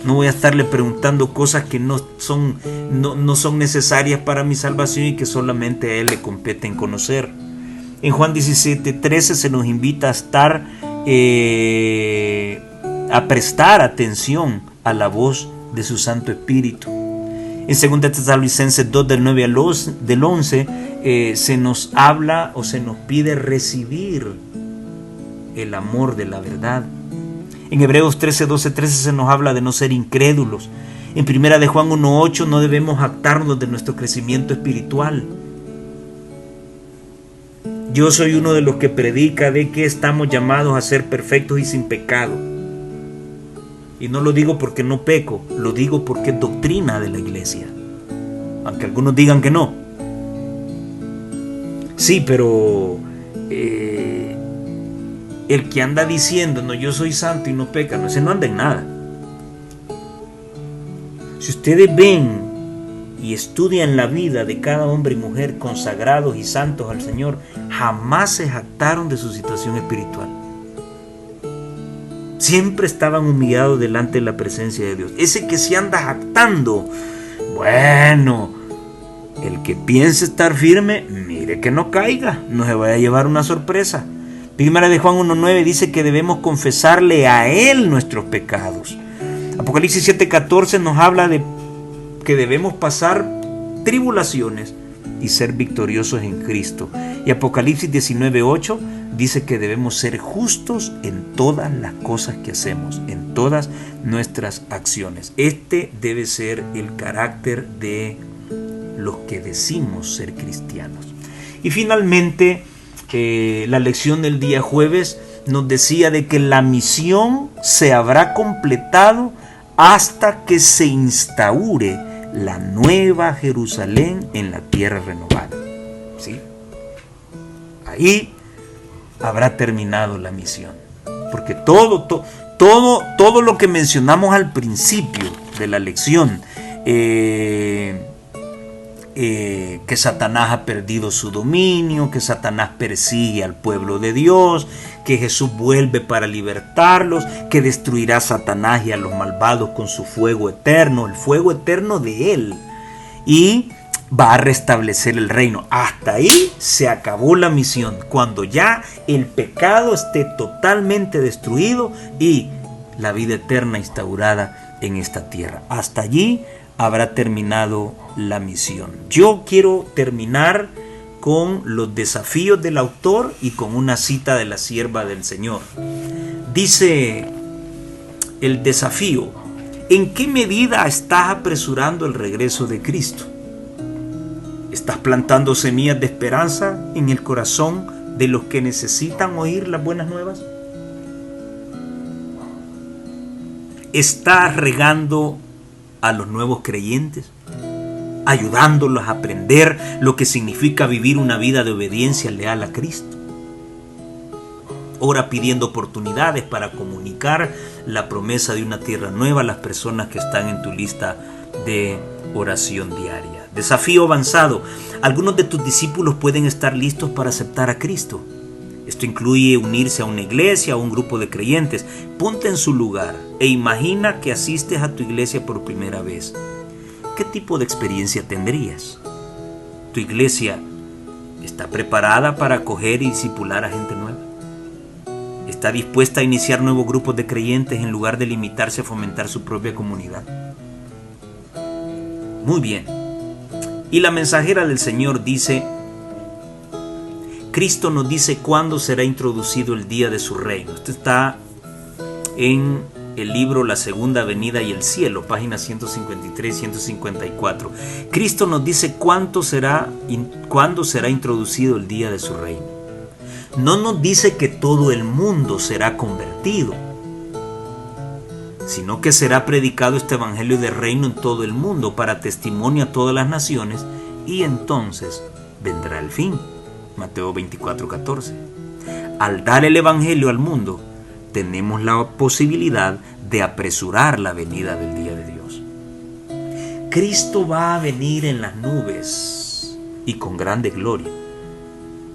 A: No voy a estarle preguntando cosas que no son necesarias para mi salvación y que solamente a Él le competen conocer. En Juan 17:13 se nos invita a estar a prestar atención a la voz de su Santo Espíritu. En 2 Tesalonicenses 2 del 9 al 11 se nos habla o se nos pide recibir el amor de la verdad. En Hebreos 13 se nos habla de no ser incrédulos. En 1 de Juan 1:8 no debemos jactarnos de nuestro crecimiento espiritual. Yo soy uno de los que predica de que estamos llamados a ser perfectos y sin pecado. Y no lo digo porque no peco, lo digo porque es doctrina de la iglesia. Aunque algunos digan que no. Sí, pero el que anda diciendo, no, yo soy santo y no peca, no, ese no anda en nada. Si ustedes ven y estudian la vida de cada hombre y mujer consagrados y santos al Señor, jamás se jactaron de su situación espiritual. Siempre estaban humillados delante de la presencia de Dios. Ese que se anda jactando, bueno, el que piense estar firme, mire que no caiga, no se vaya a llevar una sorpresa. Primera de Juan 1:9 dice que debemos confesarle a Él nuestros pecados. Apocalipsis 7:14 nos habla de que debemos pasar tribulaciones y ser victoriosos en Cristo. Y Apocalipsis 19:8 dice que debemos ser justos en todas las cosas que hacemos, en todas nuestras acciones. Este debe ser el carácter de los que decimos ser cristianos. Y finalmente, la lección del día jueves nos decía de que la misión se habrá completado hasta que se instaure la nueva Jerusalén en la tierra renovada. ¿Sí? Ahí habrá terminado la misión. Porque todo lo que mencionamos al principio de la lección, que Satanás ha perdido su dominio, que Satanás persigue al pueblo de Dios, que Jesús vuelve para libertarlos, que destruirá a Satanás y a los malvados con su fuego eterno, el fuego eterno de Él, y va a restablecer el reino. Hasta ahí se acabó la misión, cuando ya el pecado esté totalmente destruido y la vida eterna instaurada en esta tierra. Hasta allí habrá terminado la misión. Yo quiero terminar con los desafíos del autor y con una cita de la sierva del Señor. Dice el desafío: ¿en qué medida estás apresurando el regreso de Cristo? ¿Estás plantando semillas de esperanza en el corazón de los que necesitan oír las buenas nuevas? ¿Estás regando a los nuevos creyentes, ayudándolos a aprender lo que significa vivir una vida de obediencia leal a Cristo? Ora pidiendo oportunidades para comunicar la promesa de una tierra nueva a las personas que están en tu lista de oración diaria. Desafío avanzado: algunos de tus discípulos pueden estar listos para aceptar a Cristo. Esto incluye unirse a una iglesia o un grupo de creyentes. Ponte en su lugar e imagina que asistes a tu iglesia por primera vez. ¿Qué tipo de experiencia tendrías? ¿Tu iglesia está preparada para acoger y discipular a gente nueva? ¿Está dispuesta a iniciar nuevos grupos de creyentes en lugar de limitarse a fomentar su propia comunidad? Muy bien. Y la mensajera del Señor dice: Cristo nos dice cuándo será introducido el día de su reino. Esto está en el libro La Segunda Venida y el Cielo, páginas 153 y 154. Cristo nos dice cuándo será introducido el día de su reino. No nos dice que todo el mundo será convertido, sino que será predicado este evangelio de reino en todo el mundo para testimonio a todas las naciones, y entonces vendrá el fin. Mateo 24:14. Al dar el evangelio al mundo, tenemos la posibilidad de apresurar la venida del día de Dios. Cristo va a venir en las nubes y con grande gloria.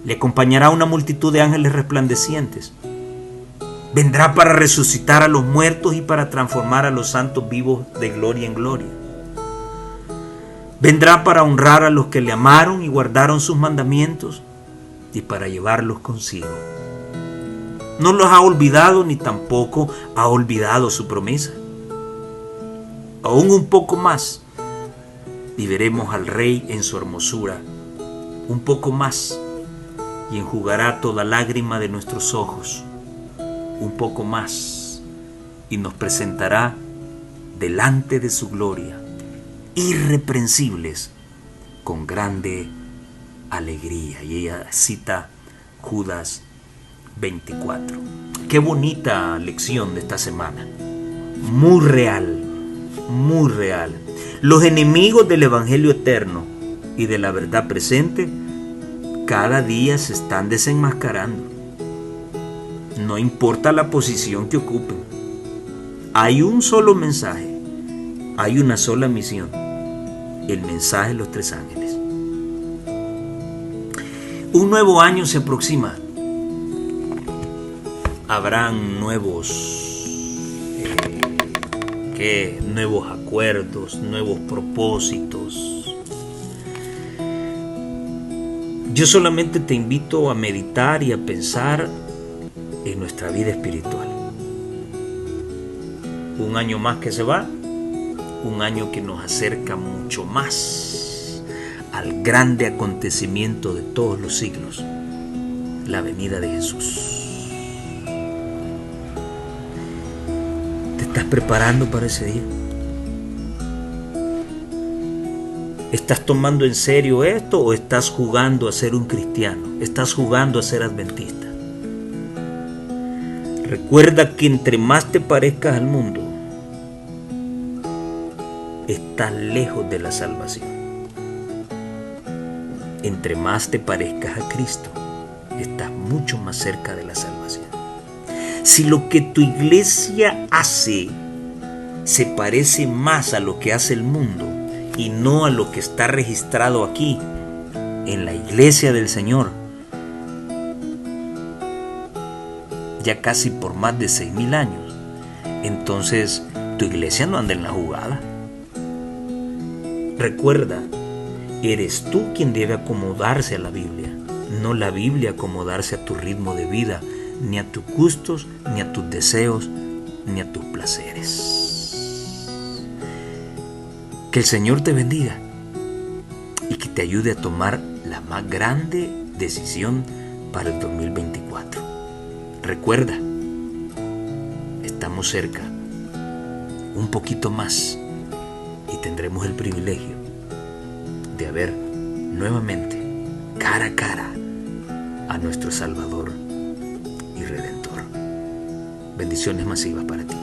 A: Le acompañará una multitud de ángeles resplandecientes. Vendrá para resucitar a los muertos y para transformar a los santos vivos de gloria en gloria. Vendrá para honrar a los que le amaron y guardaron sus mandamientos y para llevarlos consigo. No los ha olvidado ni tampoco ha olvidado su promesa. Aún un poco más y veremos al Rey en su hermosura. Un poco más y enjugará toda lágrima de nuestros ojos. Un poco más y nos presentará delante de su gloria, irreprensibles, con grande alegría. Y ella cita Judas 24. Qué bonita lección de esta semana. Muy real, muy real. Los enemigos del evangelio eterno y de la verdad presente cada día se están desenmascarando. No importa la posición que ocupen. Hay un solo mensaje. Hay una sola misión. El mensaje de los tres ángeles. Un nuevo año se aproxima. Habrán nuevos acuerdos, nuevos propósitos. Yo solamente te invito a meditar y a pensar en nuestra vida espiritual. Un año más que se va, un año que nos acerca mucho más al grande acontecimiento de todos los siglos, la venida de Jesús. ¿Te estás preparando para ese día? ¿Estás tomando en serio esto o estás jugando a ser un cristiano? ¿Estás jugando a ser adventista? Recuerda que entre más te parezcas al mundo, estás lejos de la salvación. Entre más te parezcas a Cristo, estás mucho más cerca de la salvación. Si lo que tu iglesia hace se parece más a lo que hace el mundo y no a lo que está registrado aquí, en la iglesia del Señor, ya casi por más de 6,000 años, entonces tu iglesia no anda en la jugada. Recuerda, eres tú quien debe acomodarse a la Biblia, no la Biblia acomodarse a tu ritmo de vida, ni a tus gustos, ni a tus deseos, ni a tus placeres. Que el Señor te bendiga y que te ayude a tomar la la más grande decisión para el 2024. Recuerda, estamos cerca, un poquito más, y tendremos el privilegio de ver nuevamente, cara a cara, a nuestro Salvador y Redentor. Bendiciones masivas para ti.